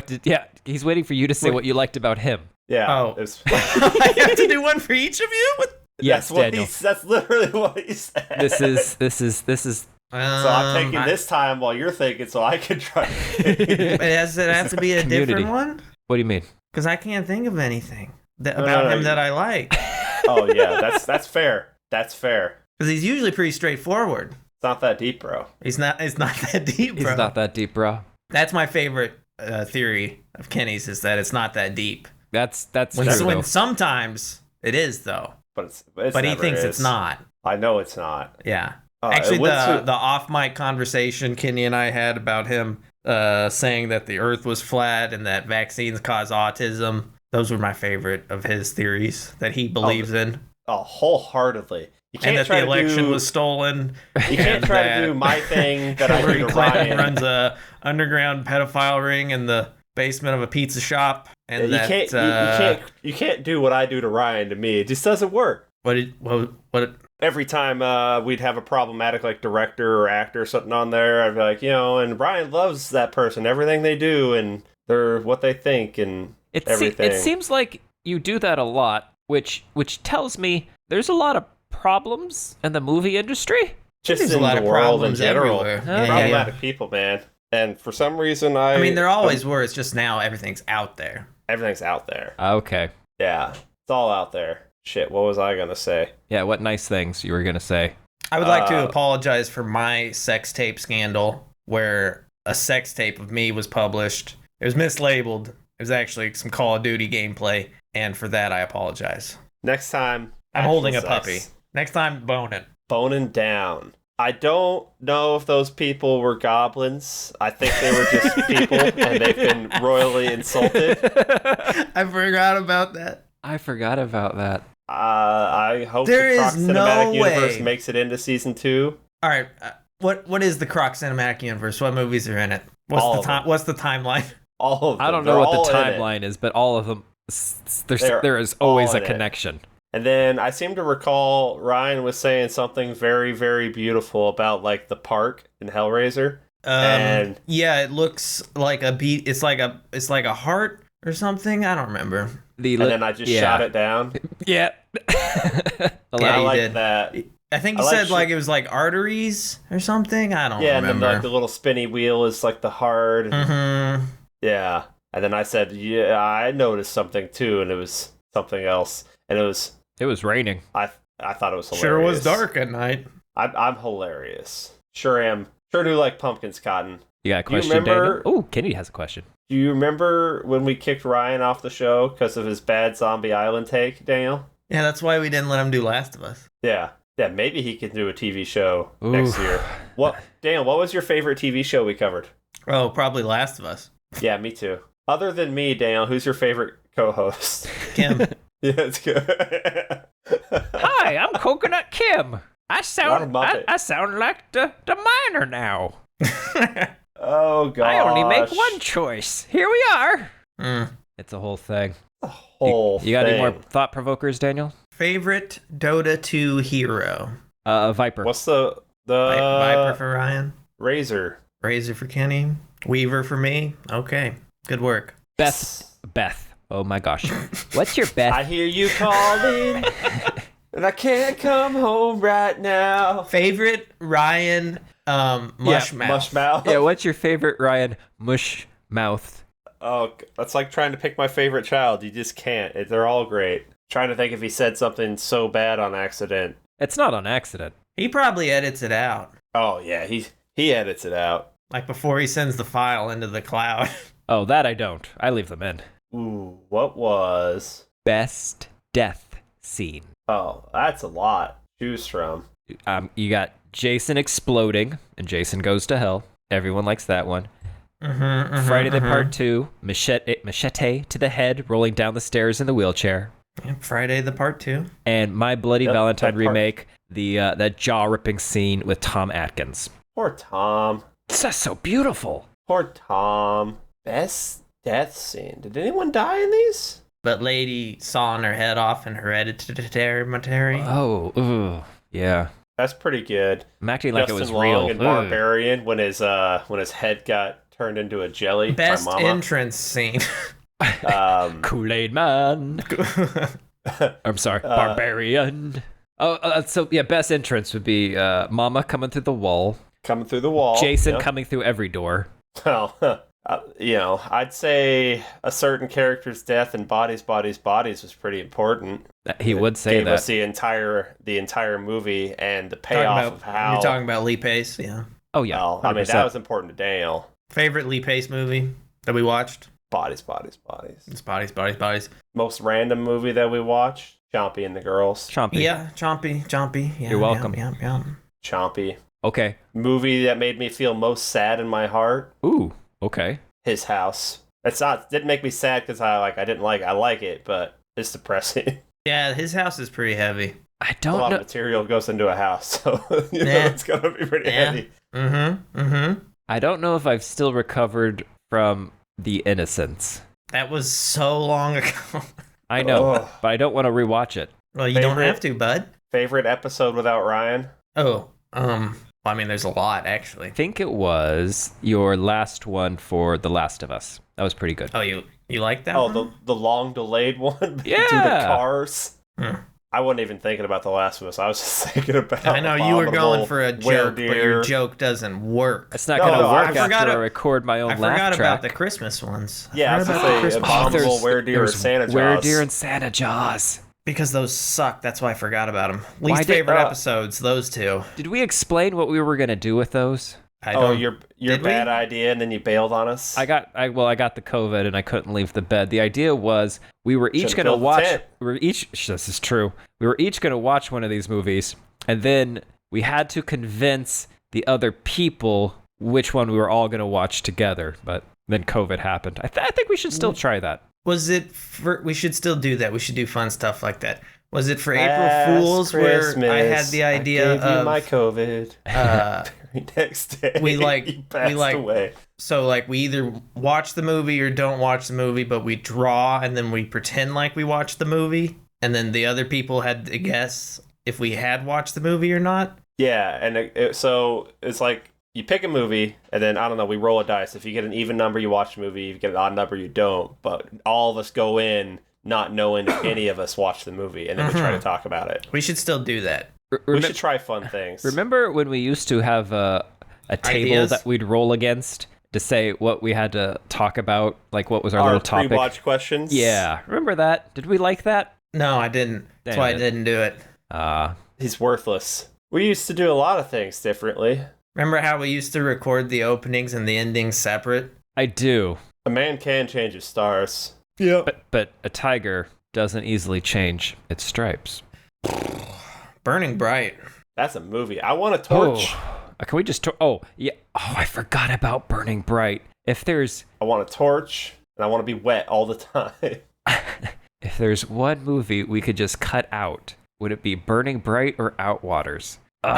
he's waiting for you to say what you liked about him. Yeah. Oh. it was- I have to do one for each of you? Yes, Daniel. That's literally what he said. This is So I'm taking this time while you're thinking, so I can try. Does it have to be a Community. different one? What do you mean? Because I can't think of anything about no, him you- that I like. Oh yeah, that's fair. That's fair. Because he's usually pretty straightforward. It's not that deep, bro. It's not that deep, bro. He's not that deep, bro. That's my favorite theory of Kenny's, is that it's not that deep. That's When, true, when though. sometimes it is, though. But it's But he never thinks is. it's not. I know it's not. Yeah. It Actually, went the off-mic conversation Kenny and I had about him saying that the Earth was flat and that vaccines cause autism, those were my favorite of his theories that he believes in. Wholeheartedly. You can't And that try the to election do, was stolen. You can't and try that to do my thing that I do Hillary to Clinton Ryan. runs a underground pedophile ring in the basement of a pizza shop. And You can't do what I do to Ryan to me. It just doesn't work. What Every time we'd have a problematic like director or actor or something on there, I'd be like, and Ryan loves that person, everything they do, and they're what they think, and everything. It seems like you do that a lot, which tells me there's a lot of problems in the movie industry. just there's in a lot the of world in problems general. everywhere. Yeah, yeah, Problematic people, man. And for some reason, I mean, there always were. It's just now everything's out there. everything's out there. Okay. Yeah, it's all out there. Shit, what was I gonna say? Yeah, what nice things you were going to say. I would like to apologize for my sex tape scandal, where a sex tape of me was published. It was mislabeled. It was actually some Call of Duty gameplay, and for that I apologize. Next time, I'm actual holding a sex. puppy. Next time, bone it. Boning down. I don't know if those people were goblins. I think they were just people, and they've been royally insulted. I forgot about that. I forgot about that. I hope There the Croc is no Cinematic Universe way. makes it into season 2. All right, what is the Croc Cinematic Universe? What movies are in it? All What's of the time? them. What's the timeline? All of them. I don't know They're what all the in it. timeline is, but all of them, They're there is always all a in it. connection. And then I seem to recall Ryan was saying something very, very beautiful about like the park in Hellraiser. And- Yeah, it looks like a beat. It's like a heart or something. I don't remember. And then I just shot it down. Yeah. Yeah, I you like did. that. I think you I like said like it was like arteries or something. I don't Yeah, and then remember. like the little spinny wheel is like the heart. Mm-hmm. Yeah. And then I said, yeah, I noticed something too, and it was something else. And It was raining. I thought it was hilarious. Sure was dark at night. I'm hilarious. Sure am. Sure do like pumpkins, Cotton. You got a Do you question, remember- Daniel? Oh, Kennedy has a question. Do you remember when we kicked Ryan off the show because of his bad Zombie Island take, Daniel? Yeah, that's why we didn't let him do Last of Us. Yeah. Yeah, maybe he can do a TV show Ooh. next year. Daniel, what was your favorite TV show we covered? Oh, probably Last of Us. Yeah, me too. Other than me, Daniel, who's your favorite co-host? Kim. Yeah, it's good. Hi, I'm Coconut Kim. I Not a sound Muppet. I sound like the miner now. Oh gosh. I only make one choice. Here we are. It's a whole thing. A whole You got any more thing. thought provokers, Daniel? Favorite Dota 2 hero? Viper. What's the Viper for Ryan. Razor? Razor for Kenny. Weaver for me. Okay. Good work. Beth. Oh my gosh. What's your Beth? I hear you calling, and I can't come home right now. Favorite Ryan Mushmouth. Mushmouth. Yeah, what's your favorite Ryan Mush Mouth? Oh, that's like trying to pick my favorite child. You just can't. They're all great. Trying to think if he said something so bad on accident. It's not on accident. He probably edits it out. Oh yeah, he edits it out. Like before he sends the file into the cloud. Oh, that I don't. I leave them in. Ooh, what was? Best death scene. Oh, that's a lot. Choose from. You got Jason exploding, and Jason goes to hell. Everyone likes that one. Friday the Part 2, machete to the head, rolling down the stairs in the wheelchair. Friday the Part 2. And My Bloody Valentine that part. remake, that jaw-ripping scene with Tom Atkins. Poor Tom. It's just so beautiful. Poor Tom. Best death scene. Did anyone die in these? But lady sawing her head off in Hereditary. Oh, ooh, yeah. That's pretty good. I'm acting like Justin it was Long real. and Ugh. Barbarian when his head got turned into a jelly. Best by Mama. entrance scene. Kool-Aid Man. I'm sorry, Barbarian. So yeah, best entrance would be Mama coming through the wall. Coming through the wall. Jason Yep. coming through every door. Well, I'd say a certain character's death in Bodies was pretty important. He would say Gave that. us the entire movie and the payoff of how. You're talking about Lee Pace, yeah. Oh yeah, Well, I mean, 100%. that was important to Daniel. Favorite Lee Pace movie that we watched? Bodies. It's Bodies. Most random movie that we watched. Chompy and the Girls. Chompy. Yeah, Chompy. Yeah, You're welcome. Yeah. Chompy. Okay. Movie that made me feel most sad in my heart. Ooh. Okay. His House. Didn't make me sad because I like it, but it's depressing. Yeah, his house is pretty heavy. I A don't lot know. of material goes into a house, so Yeah. it's gonna be pretty Yeah. heavy. I don't know if I've still recovered from The Innocents. That was so long ago. I know, Ugh. but I don't want to rewatch it. Well, you don't Favorite? have to, bud. Favorite episode without Ryan? Oh, well, I mean, there's a lot, actually. I think it was your last one for The Last of Us. That was pretty good. Oh, you like that Oh, one? the long delayed one. To the Yeah. cars. Hmm. I wasn't even thinking about The Last of Us. I was just thinking about. I know you were going Abominable for a Were joke, but your Deer. joke doesn't work. It's not No, going to no, work I after forgot I it- record my own I laugh forgot track. about the Christmas ones. Yeah, I was forgot gonna about the say Christmas Abominable ones. Were Deer or there's Santa Jaws. Were Deer and Santa Jaws. Because those suck. That's why I forgot about them. Why Least did- favorite episodes, those two. Did we explain what we were going to do with those? I Oh, don't. your Did we? bad idea, and then you bailed on us. I got the COVID and I couldn't leave the bed. The idea was we were each Should've going to built the watch. tent. This is true. We were each going to watch one of these movies, and then we had to convince the other people which one we were all going to watch together. But then COVID happened. I think we should still try that. Was it for? We should still do that. We should do fun stuff like that. Was it for Last April Fools Christmas, where I had the idea I gave you of my COVID. Next day, we like- you passed we like- away. so like we either watch the movie or don't watch the movie, but we draw and then we pretend like we watched the movie, and then the other people had to guess if we had watched the movie or not. Yeah, and so it's like you pick a movie, and then I don't know, we roll a dice. If you get an even number, you watch the movie. If you get an odd number, you don't. But all of us go in not knowing if any of us watched the movie, and then we try to talk about it. We should still do that. We should try fun things. Remember when we used to have a table Ideas? that we'd roll against to say what we had to talk about, like what was our our little topic? pre-watch questions? Yeah, remember that? Did we like that? No, I didn't. That's Dang why I it. didn't do it. He's worthless. We used to do a lot of things differently. Remember how we used to record the openings and the endings separate? I do, A man can change his stars. but a tiger doesn't easily change its stripes. Burning Bright. That's a movie. I want a torch. Can we just? Oh, yeah. Oh, I forgot about Burning Bright. If there's I want a torch, and I want to be wet all the time. if there's one movie we could just cut out, would it be Burning Bright or Outwaters? No.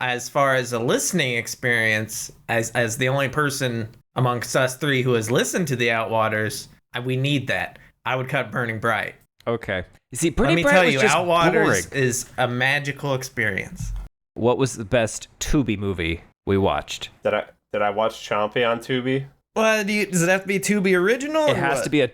as far as a listening experience, as the only person amongst us three who has listened to the Outwaters, we need that. I would cut Burning Bright. Okay. You see, Let Burning me Bright tell was you, just Outwaters boring. is a magical experience. What was the best Tubi movie we watched? Did I watch Chompy on Tubi? Well, does it have to be Tubi original? It has to be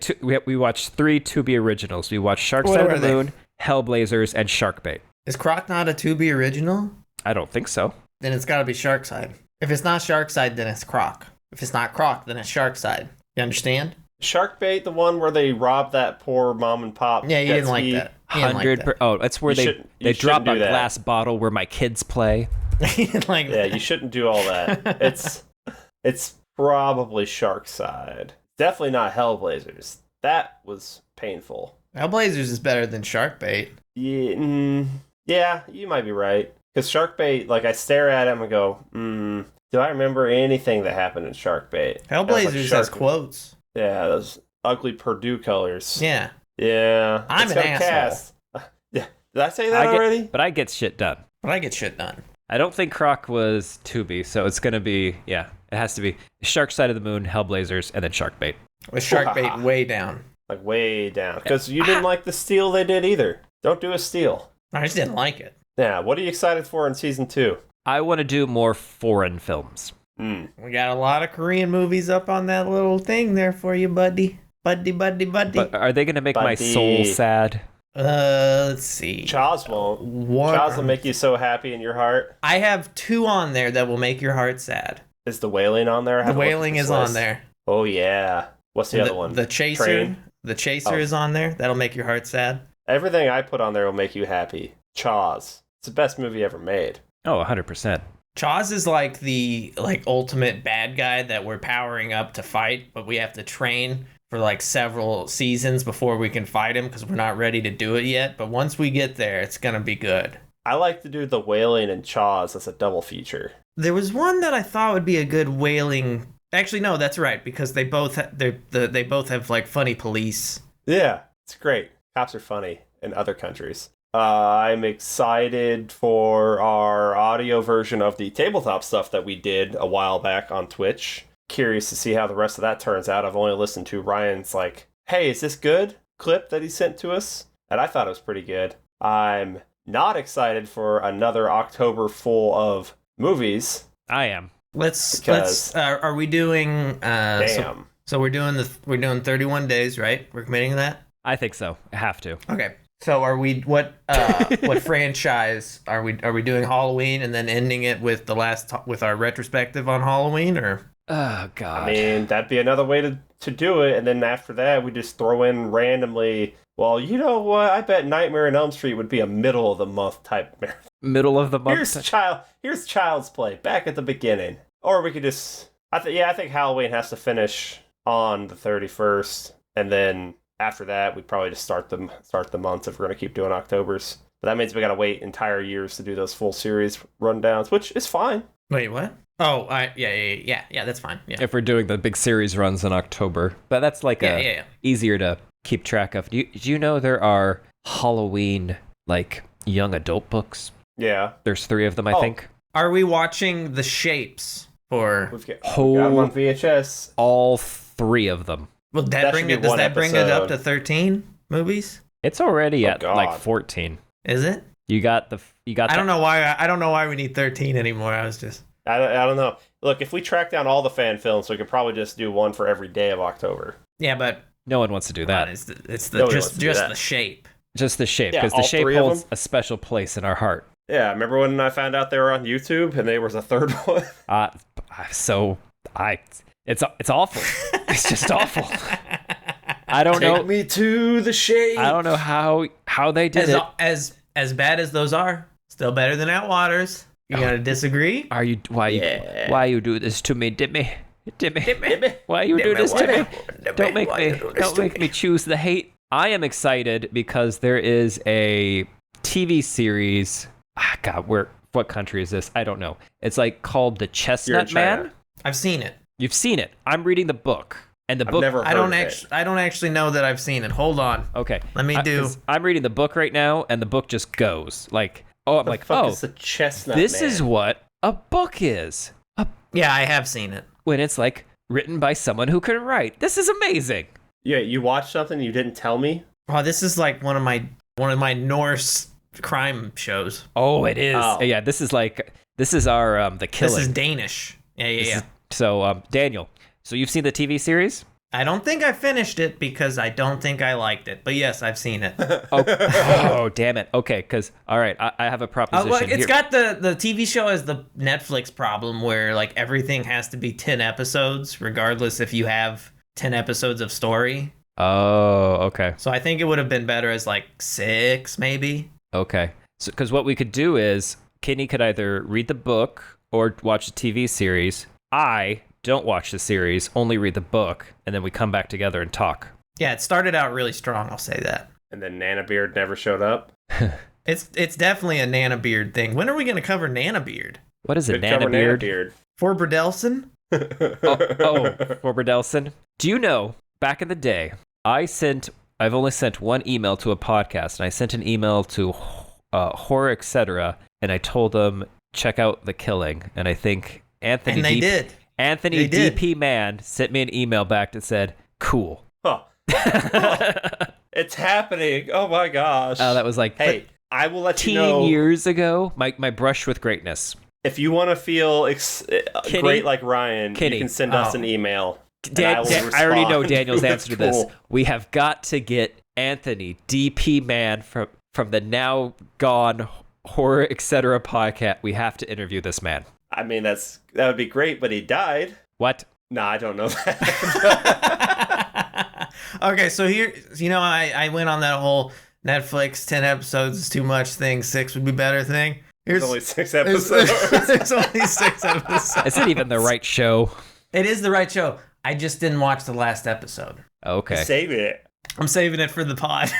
we watched 3 Tubi originals. We watched Shark What Side are of the they? Moon, Hellblazers, and Sharkbait. Is Croc not a Tubi original? I don't think so. Then it's got to be Sharkside. If it's not Sharkside, then it's Croc. If it's not Croc, then it's Sharkside. You understand? Sharkbait, the one where they robbed that poor mom and pop. Yeah, you jet didn't like ski? that. You didn't like 100. Oh, that's where they You drop shouldn't a do that. glass bottle where my kids play. You didn't like Yeah, that. you shouldn't do all that. It's probably Sharkside. Definitely not Hellblazers. That was painful. Hellblazers is better than Sharkbait. Yeah, you might be right. Because Sharkbait, like, I stare at him and go, do I remember anything that happened in Sharkbait? Hellblazers has quotes. Yeah, those ugly Purdue colors. Yeah. Yeah. I'm it's an got a asshole. Cast. Yeah. Did I say that already? But I get shit done. But I get shit done. I don't think Croc was Tubi, so it's going to be, it has to be Shark Side of the Moon, Hellblazers, and then Sharkbait. With Sharkbait way down. Like, way down. Because you didn't like the steal they did either. Don't do a steal. I just didn't like it. Yeah, what are you excited for in season 2? I want to do more foreign films. We got a lot of Korean movies up on that little thing there for you, buddy. Buddy. But are they going to make my Buddy. soul sad? Let's see. Jaws won't. What? Jaws will make you so happy in your heart. I have 2 on there that will make your heart sad. Is the Wailing on there? I The haven't looked at Wailing this is on list. there. Oh, yeah. What's the other one? The Chaser. Train? The Chaser Oh. is on there. That'll make your heart sad. Everything I put on there will make you happy. Jaws. It's the best movie ever made. Oh, 100%. Jaws is like the ultimate bad guy that we're powering up to fight, but we have to train for like several seasons before we can fight him because we're not ready to do it yet. But once we get there, it's gonna be good. I like to do The Wailing and Jaws as a double feature. There was one that I thought would be a good whaling. Actually, no, that's right because they both they both have like funny police. Yeah, it's great. Cops are funny in other countries. I'm excited for our audio version of the tabletop stuff that we did a while back on Twitch. Curious to see how the rest of that turns out. I've only listened to Ryan's like, hey, is this good? Clip that he sent to us. And I thought it was pretty good. I'm not excited for another October full of movies. I am. Let's Because- are we doing Damn. so we're doing 31 days, right? We're committing to that? I think so. I have to. Okay. So are we what franchise are we doing Halloween and then ending it with with our retrospective on Halloween or Oh, God. I mean, that'd be another way to do it. And then after that, we just throw in randomly, well, you know what? I bet Nightmare on Elm Street would be a middle of the month type marathon. Middle of the month. Here's Child's Play back at the beginning. Or we could just I think Halloween has to finish on the 31st, and then after that we'd probably just start the months if we're gonna keep doing Octobers. But that means we gotta wait entire years to do those full series rundowns, which is fine. wait, what? Oh, yeah, that's fine. Yeah. If we're doing the big series runs in October. But that's like Yeah. easier to keep track of. Do you know there are Halloween, like, young adult books? Yeah. There's 3 of them, I Oh. think. Are we watching The Shapes for We got them on VHS. All 3 of them. Will that That bring should be it does one that bring it up episode. to 13 movies? It's already Oh, at God. like 14. Is it? You got I don't know why we need 13 anymore. I was just I don't know. Look, if we track down all the fan films, we could probably just do one for every day of October. Yeah, but No one wants to do that. it's Nobody just wants to do that. the shape. Just the shape, Yeah, because the all shape 3 of holds them? a special place in our heart. Yeah, remember when I found out they were on YouTube and there was a third one? It's awful. It's just awful. I don't Take know. me to the shade. I don't know how they did it. As bad as those are, still better than Outwaters. You gotta disagree? Why you do this to me, Dimmy? Why you do this to me? Don't make me choose the hate. I am excited because there is a TV series. God, what country is this? I don't know. It's like called The You're in Chestnut China. Man. I've seen it. You've seen it. I'm reading the book, and the I've book. never I heard don't of it. I don't actually know that I've seen it. Hold on. Okay. Let me do. 'Cause I'm reading the book right now, and the book just goes. Like, Oh, I'm The like, fuck oh, is the chestnut this man? is what a book is. Yeah, I have seen it. When it's like written by someone who can write. This is amazing. Yeah, you watched something you didn't tell me? Oh, this is like one of my Norse crime shows. Oh, it is. Oh. Yeah, this is our The Killing. This is Danish. Yeah. So, Daniel, so you've seen the TV series? I don't think I finished it because I don't think I liked it. But yes, I've seen it. Oh, damn it. Okay, because, all right, I have a proposition It's here. got the TV show has the Netflix problem where like everything has to be 10 episodes, regardless if you have 10 episodes of story. Oh, okay. So I think it would have been better as like 6, maybe. Okay. So, because what we could do is Kenny could either read the book or watch the TV series. I don't watch the series, only read the book, and then we come back together and talk. Yeah, it started out really strong, I'll say that. And then Nana Beard never showed up? It's definitely a Nana Beard thing. When are we going to cover Nana Beard? What is it, Could Nana cover Beard? Beard. For Bradelson? For Bradelson. Do you know, back in the day, I've only sent one email to a podcast, and I sent an email to Horror Etc., and I told them, check out The Killing, and I think Anthony And they did. Anthony They did. DP Man sent me an email back that said, cool. Huh. It's happening. Oh my gosh. That was like Hey, I will let you 15 know. years ago. My brush with greatness. If you want to feel Kenny? great like Ryan, Kenny. you can send us an email. I already know respond Daniel's with answer to this. cool. We have got to get Anthony DP Man from the now gone Horror Etc. podcast. We have to interview this man. I mean, that would be great, but he died. What? Nah, I don't know that. Okay, so here, I went on that whole Netflix 10 episodes is too much thing, 6 would be better thing. There's only 6 episodes. There's only 6 episodes. Is it even the right show? It is the right show. I just didn't watch the last episode. Okay, Save it. I'm saving it for the pod.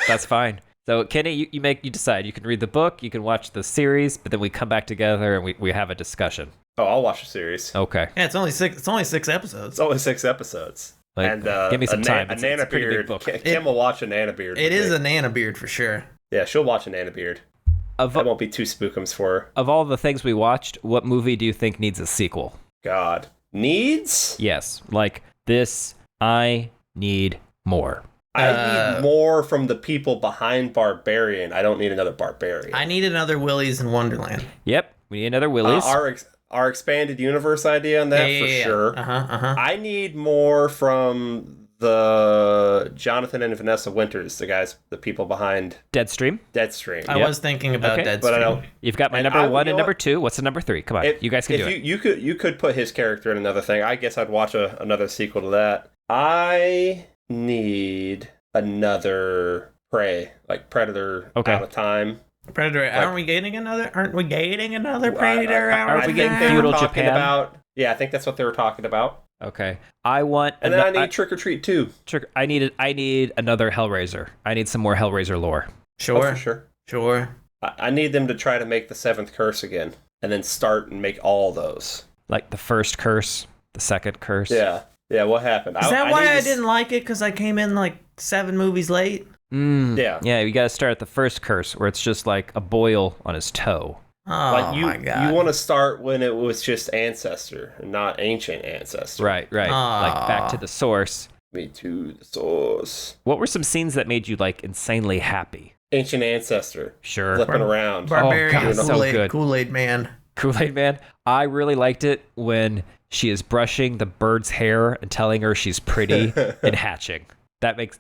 that's fine. So Kenny, you decide. You can read the book, you can watch the series, but then we come back together and we have a discussion. Oh, I'll watch the series. Okay. Yeah, it's only 6 episodes. It's only 6 episodes. Like, And give me some time. A It's Nana a pretty big Beard. book. Kim will watch a Nana Beard. It with is me. a Nana Beard for sure. Yeah, she'll watch a Nana Beard. Of That won't be too spookums for her. of all the things we watched, what movie do you think needs a sequel? God. Needs? Yes, like this. I need more. I need more from the people behind Barbarian. I don't need another Barbarian. I need another Willy's in Wonderland. Yep, we need another Willy's. Our expanded universe idea on that for sure. Uh-huh. I need more from the Jonathan and Vanessa Winters, the people behind Deadstream. Deadstream. I was thinking about Okay. Deadstream. But I don't. You've got my And number I- one you and know number what? two. What's the number three? Come on, you guys can do it. You could put his character in another thing. I guess I'd watch another sequel to that. I need another Prey, like Predator Okay. Out of Time. Predator. Aren't we getting another Predator? Are we getting they were feudal talking Japan? about. Yeah, I think that's what they were talking about. Okay, I want. And then I need Trick or Treat too. I need another Hellraiser. I need some more Hellraiser lore. Sure. Oh, for sure. Sure. I need them to try to make the 7th curse again, and then start and make all those. Like the first curse, the second curse. Yeah. What happened? Is that why need I to didn't like it? Because I came in like 7 movies late? Yeah. Yeah, you got to start at the first curse where it's just like a boil on his toe. Oh, Like my God. you want to start when it was just ancestor and not ancient ancestor. Right. Like back to the source. Me to the source. What were some scenes that made you like insanely happy? Ancient ancestor. Sure. Flipping around. Barbarian Oh, God, so Kool-Aid, good. Kool-Aid Man. Kool-Aid Man. I really liked it when she is brushing the bird's hair and telling her she's pretty and hatching. That makes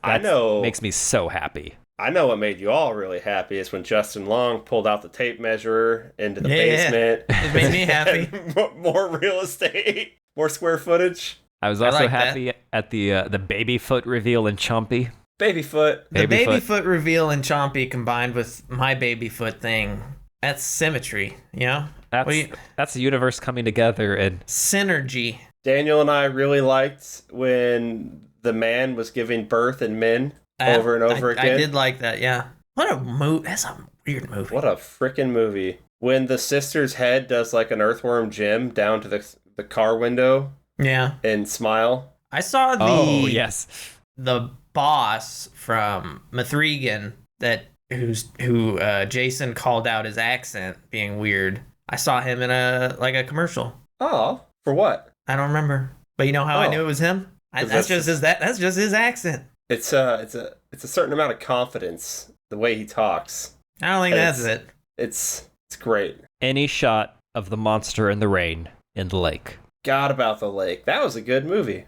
me so happy. I know what made you all really happy is when Justin Long pulled out the tape measure into the Yeah. basement. It made me happy. And more real estate, more square footage. I was also like that. happy at the baby foot reveal in Chompy. Babyfoot. The Babyfoot. Babyfoot reveal in Chompy combined with my Babyfoot thing. That's symmetry, you know? That's the universe coming together and Synergy. Daniel and I really liked when the man was giving birth in men over and over again. I did like that, yeah. What a movie. That's a weird movie. What a freaking movie. When the sister's head does like an earthworm Jim down to the car window Yeah. and smile. I saw oh yes, the boss from Mithrigan that who Jason called out his accent being weird. I saw him in a commercial. Oh, for what? I don't remember. But you know how I knew it was him? That's just his accent. It's a certain amount of confidence the way he talks. I don't think that's it. It's great. Any shot of the monster in the rain in the lake. God about the lake. That was a good movie.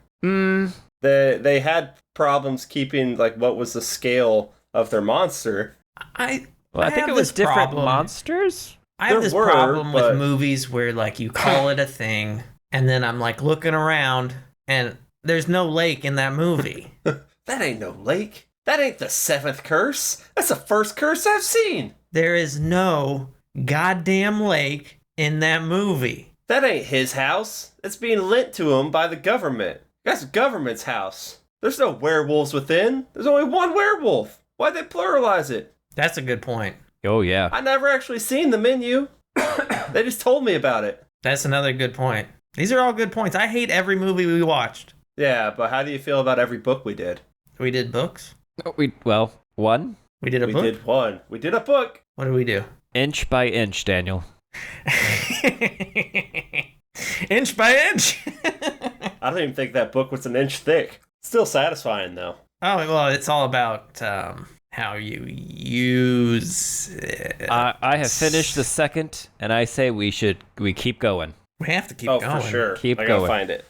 They had problems keeping like what was the scale of their monster. I think it was different monsters. I have this problem with movies where like you call it a thing and then I'm like looking around and there's no lake in that movie. That ain't no lake. That ain't the seventh curse. That's the first curse I've seen. There is no goddamn lake in that movie. That ain't his house. It's being lent to him by the government. That's the government's house. There's no werewolves within. There's only one werewolf. Why'd they pluralize it? That's a good point. Oh, yeah. I never actually seen the menu. They just told me about it. That's another good point. These are all good points. I hate every movie we watched. Yeah, but how do you feel about every book we did? We did books? One. We did a book? We did one. We did a book. What did we do? Inch by inch, Daniel. Inch by inch. I don't even think that book was an inch thick. Still satisfying, though. Oh, well, it's all about how you use it. I have finished the second, and I say we keep going. We have to keep going. Oh, for sure. Keep I going. gotta find it.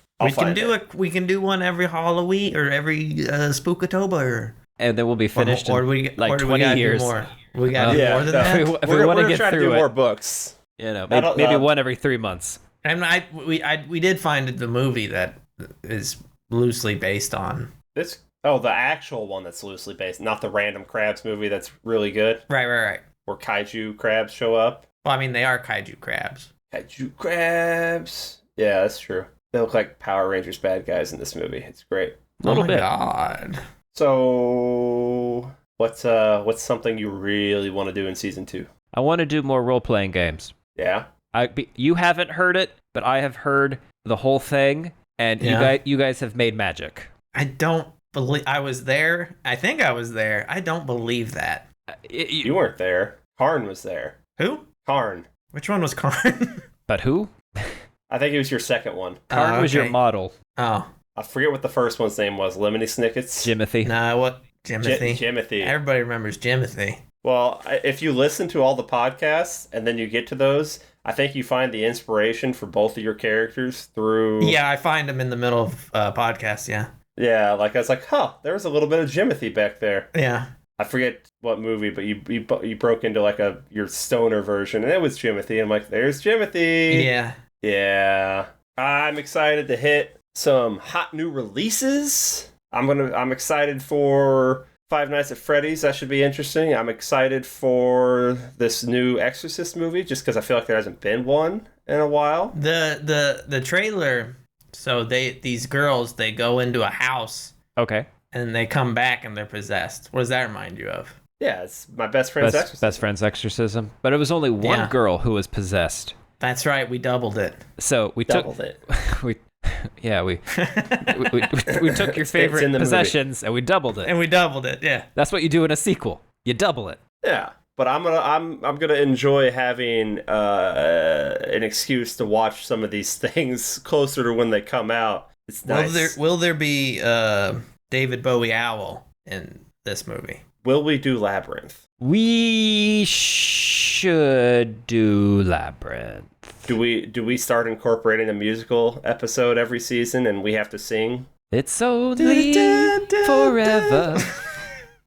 We can do one every Halloween or every Spookatober. And then we'll be finished in like 20 we years. We gotta do more than that. If we want to get try to through do it, more books. You know, maybe one every 3 months. And we did find the movie that is loosely based on the actual one that's loosely based, not the random crabs movie that's really good. Right. Where kaiju crabs show up. Well, I mean, they are kaiju crabs. Kaiju crabs. Yeah, that's true. They look like Power Rangers bad guys in this movie. It's great. Oh my god. So, what's something you really want to do in season 2? I want to do more role-playing games. Yeah? You haven't heard it, but I have heard the whole thing, and you guys have made magic. I don't believe I was there. I think I was there. I don't believe that. You weren't there. Karn was there. Who? Karn. Which one was Karn? But who? I think it was your second one. Karn was your model. Oh. I forget what the first one's name was. Lemony Snicket's? Jimothy. Nah, what? Jimothy. Jimothy. Everybody remembers Jimothy. Well, if you listen to all the podcasts and then you get to those, I think you find the inspiration for both of your characters through... Yeah, I find them in the middle of podcasts, yeah. Yeah, like I was like, there was a little bit of Jimothy back there. Yeah. I forget what movie, but you broke into like your stoner version, and it was Jimothy. I'm like, there's Jimothy. Yeah. Yeah. I'm excited to hit some hot new releases. I'm excited for Five Nights at Freddy's. That should be interesting. I'm excited for this new Exorcist movie, just because I feel like there hasn't been one in a while. The trailer. So these girls, they go into a house. Okay. And they come back and they're possessed. What does that remind you of? Yeah, it's my best friend's exorcism. Best friend's exorcism. But it was only one girl who was possessed. That's right. We doubled it. So we doubled it. we took your favorite possessions and we doubled it. And we doubled it. Yeah. That's what you do in a sequel. You double it. Yeah. But I'm gonna enjoy having an excuse to watch some of these things closer to when they come out. It's nice. Will there be David Bowie Owl in this movie? Will we do Labyrinth? We should do Labyrinth. Do we start incorporating a musical episode every season and we have to sing? It's only forever.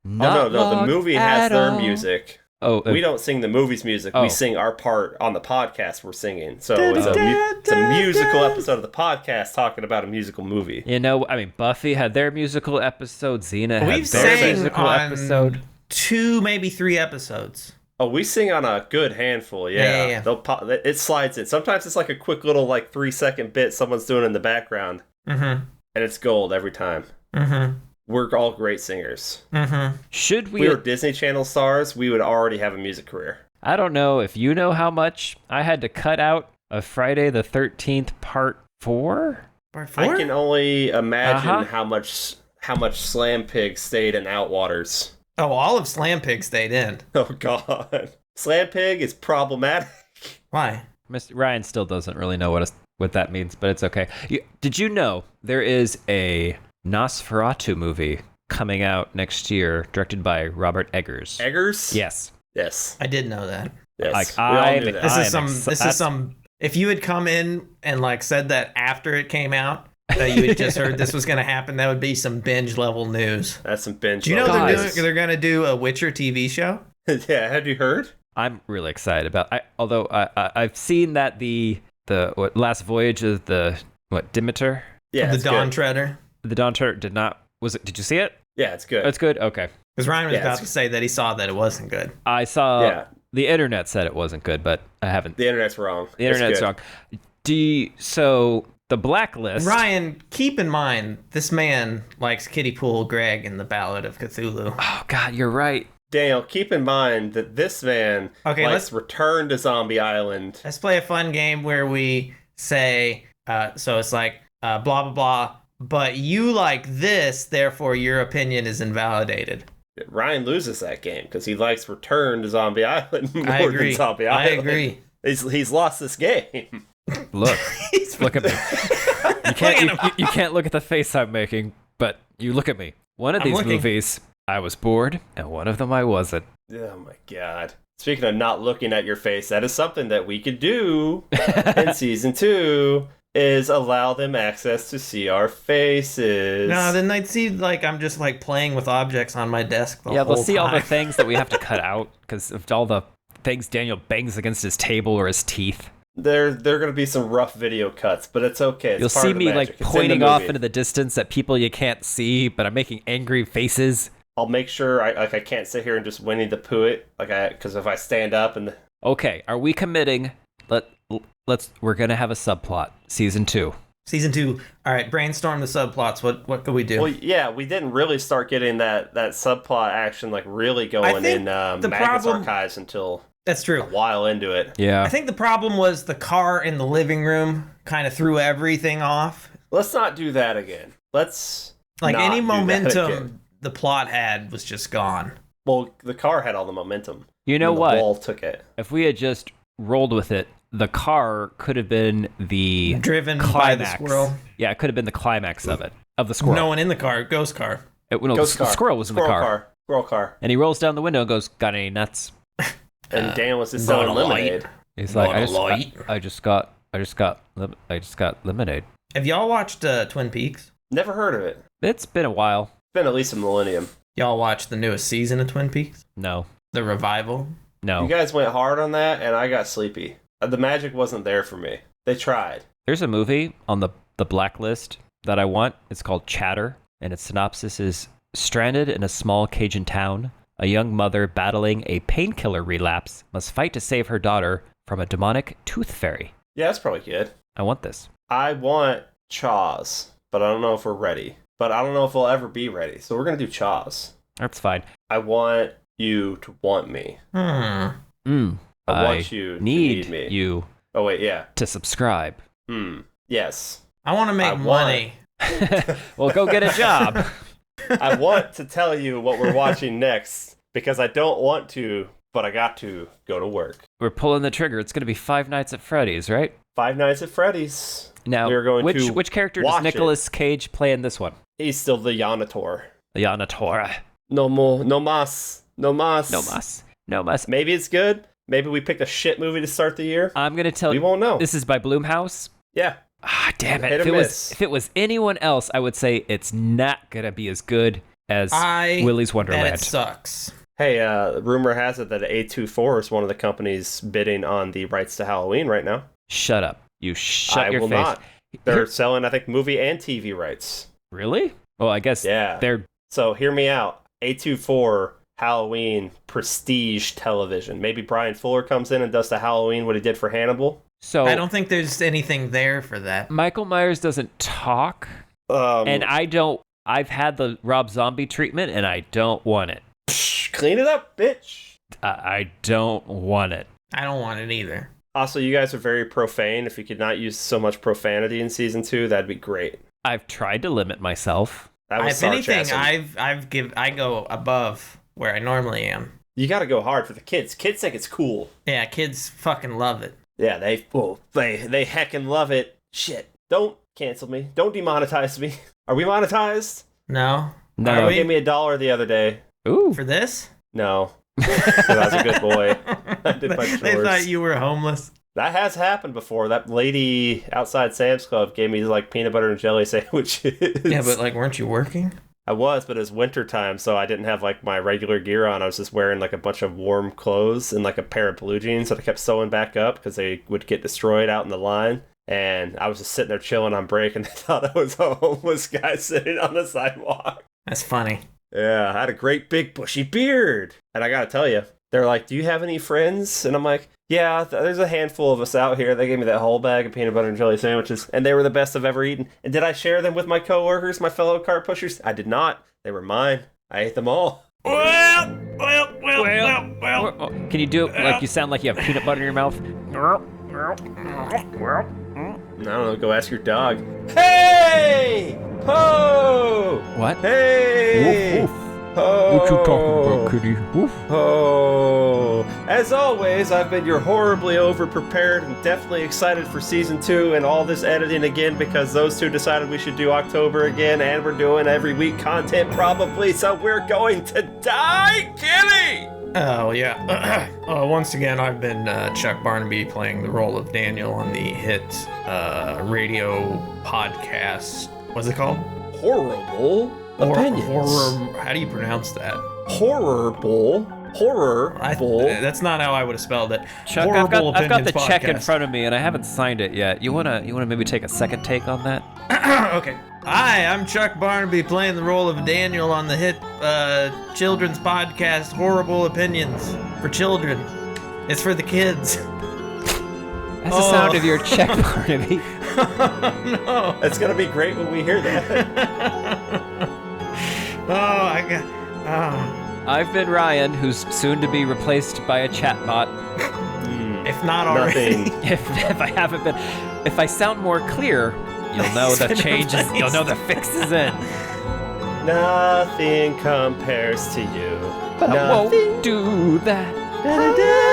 No, the movie has their music. Oh, we don't sing the movie's music. We sing our part on the podcast we're singing. So it's a musical episode of the podcast talking about a musical movie. You know, I mean, Buffy had their musical episode. Xena had their musical episode. 2, maybe 3 episodes. Oh, we sing on a good handful. Yeah. It slides in. Sometimes it's like a quick little 3-second bit someone's doing in the background. Mm-hmm. And it's gold every time. Mm-hmm. We're all great singers. Mm-hmm. Should we? If we were Disney Channel stars, we would already have a music career. I don't know if you know how much I had to cut out of Friday the 13th Part 4. Part 4? I can only imagine how much Slam Pig stayed in Outwaters. Oh, all of Slam Pig stayed in. Oh God, Slam Pig is problematic. Why? Mr. Ryan still doesn't really know what that means, but it's okay. Did you know there is a Nosferatu movie coming out next year, directed by Robert Eggers? Eggers? Yes. Yes. I did know that. Yes. Like, We all knew that. This is some. If you had come in and like said that after it came out, that you had just heard this was going to happen, that would be some binge level news. That's some binge. Do you know level they're going to do a Witcher TV show? Yeah, have you heard? I'm really excited about. Although I've seen that the last voyage of the Demeter. Yeah, the it's Dawn good. Treader. The Dawn Treader did not. Was it? Did you see it? Yeah, it's good. It's good. Okay. Because Ryan was Yeah, about to say that he saw that it wasn't good. I saw. Yeah. The internet said it wasn't good, but I haven't. The internet's wrong. The internet's wrong. So the Blacklist. Ryan, keep in mind, this man likes Kiddie Pool Greg in the Ballad of Cthulhu. Oh God, you're right. Daniel, keep in mind that this man likes Return to Zombie Island. Let's play a fun game where we say, so it's like, blah, blah, blah, but you like this, therefore your opinion is invalidated. Ryan loses that game because he likes Return to Zombie Island more I agree. than Zombie Island. I agree. He's lost this game. Look, look at me. You can't look at the face I'm making, but you look at me. One of these movies, I was bored, and one of them I wasn't. Oh my God. Speaking of not looking at your face, that is something that we could do in season 2, is allow them access to see our faces. No, then they'd see like I'm just like playing with objects on my desk the whole they'll see all the time. things that we have to cut out because of all the things Daniel bangs against his table or his teeth. There are going to be some rough video cuts, but it's okay. It's You'll part see of the me magic. like It's in the pointing off movie. into the distance at people you can't see, but I'm making angry faces. I'll make sure I can't sit here and just Winnie the Pooh it, because if I stand up and Okay, are we committing? We're gonna have a subplot, season 2. Season 2. All right, brainstorm the subplots. What could we do? well, yeah, we didn't really start getting that subplot action like really going think in the Magnus problem- Archives until That's true. a while into it. Yeah. I think the problem was the car in the living room kind of threw everything off. Let's not do that again. Let's Like not any do that again. momentum the plot had was just gone. Well, the car had all the momentum. You know and what? The wall took it. If we had just rolled with it, the car could have been the Driven climax. by the squirrel. Yeah, it could have been the climax of the squirrel. No one in the car. Ghost car. Ghost the car. squirrel was in the car. Squirrel car. And he rolls down the window and goes, "Got any nuts?" And Dan was just selling got a light. lemonade. He's like, Got a light. I just got lemonade. Have y'all watched Twin Peaks? Never heard of it. It's been a while. It's been at least a millennium. Y'all watched the newest season of Twin Peaks? No. The revival? No. You guys went hard on that, and I got sleepy. The magic wasn't there for me. They tried. There's a movie on the Blacklist that I want. It's called Chatter, and its synopsis is: stranded in a small Cajun town, a young mother battling a painkiller relapse must fight to save her daughter from a demonic tooth fairy. Yeah, that's probably good. I want this. I want Chaws, but I don't know if we're ready. But I don't know if we'll ever be ready. So we're going to do Chaws. That's fine. I want you to want me. Hmm. I want you to need me. you Oh, wait, yeah. to subscribe. Yes. I want to make I want- money. Well, go get a job. I want to tell you what we're watching next because I don't want to, but I got to go to work. We're pulling the trigger. It's going to be Five Nights at Freddy's, right? Five Nights at Freddy's. Now, We're going to which character watch does Nicolas Cage play in this one? He's still the Yanator. The Yanatora. No more. No mas. No mas. No mas. No mas. Maybe it's good. Maybe we picked a shit movie to start the year. I'm going to tell We you. won't know. This is by Blumhouse. Yeah. Ah, damn it. Hit or miss. If it was anyone else, I would say it's not going to be as good as Willy's Bet Wonderland. it sucks. Hey, rumor has it that A24 is one of the companies bidding on the rights to Halloween right now. Shut up. You shut I your will face. not. They're selling, I think, movie and TV rights. Really? Well, I guess Yeah. they're... So hear me out. A24 Halloween prestige television. Maybe Brian Fuller comes in and does the Halloween what he did for Hannibal. So I don't think there's anything there for that. Michael Myers doesn't talk, and I don't... I've had the Rob Zombie treatment, and I don't want it. Clean it up, bitch. I don't want it. I don't want it either. Also, you guys are very profane. If you could not use so much profanity in season 2, that'd be great. I've tried to limit myself. That was If anything, sarcasm. I go above where I normally am. You got to go hard for the kids. Kids think it's cool. Yeah, kids fucking love it. Yeah, they heckin' love it. Shit. Don't cancel me. Don't demonetize me. Are we monetized? No. No. They gave me $1 the other day. Ooh. For this? No. 'Cause I was a good boy. I did my chores. They thought you were homeless. That has happened before. That lady outside Sam's Club gave me like peanut butter and jelly sandwiches. Yeah, but like, weren't you working? I was, but it was winter time, so I didn't have like my regular gear on. I was just wearing like a bunch of warm clothes and like a pair of blue jeans that I kept sewing back up because they would get destroyed out in the line. And I was just sitting there chilling on break, and they thought I was a homeless guy sitting on the sidewalk. That's funny. Yeah, I had a great big bushy beard. And I gotta tell you, they're like, do you have any friends? And I'm like, yeah, there's a handful of us out here. They gave me that whole bag of peanut butter and jelly sandwiches, and they were the best I've ever eaten. And did I share them with my coworkers, my fellow cart pushers? I did not. They were mine. I ate them all. Well. Can you do it like you sound like you have peanut butter in your mouth? I don't know, go ask your dog. Hey! Ho! What? Hey! Woof, woof. Ho! What you talking about, kitty? Woof. Oh, as always, I've been your horribly over-prepared and definitely excited for season 2 and all this editing again because those two decided we should do October again, and we're doing every week content probably, so we're going to die, Kitty! Oh, yeah. Once again, I've been Chuck Barnaby playing the role of Daniel on the hit radio podcast. What's it called? Horrorble Opinions. Horror. How do you pronounce that? Horrorble. That's not how I would have spelled it. Chuck, Horrorble I've got the Opinions check in Podcast. front of me, and I haven't signed it yet. You wanna maybe take a second take on that? Okay. Hi, I'm Chuck Barnaby playing the role of Daniel on the hit children's podcast Horrorble Opinions for children. It's for the kids. That's the sound of your check, Barnaby. No. It's gonna be great when we hear that. I've been Ryan, who's soon to be replaced by a chatbot. If not already. Nothing. If I haven't been, if I sound more clear, you'll know the changes. You'll know the fix is in. Nothing compares to you. But I won't do that. Da-da-da.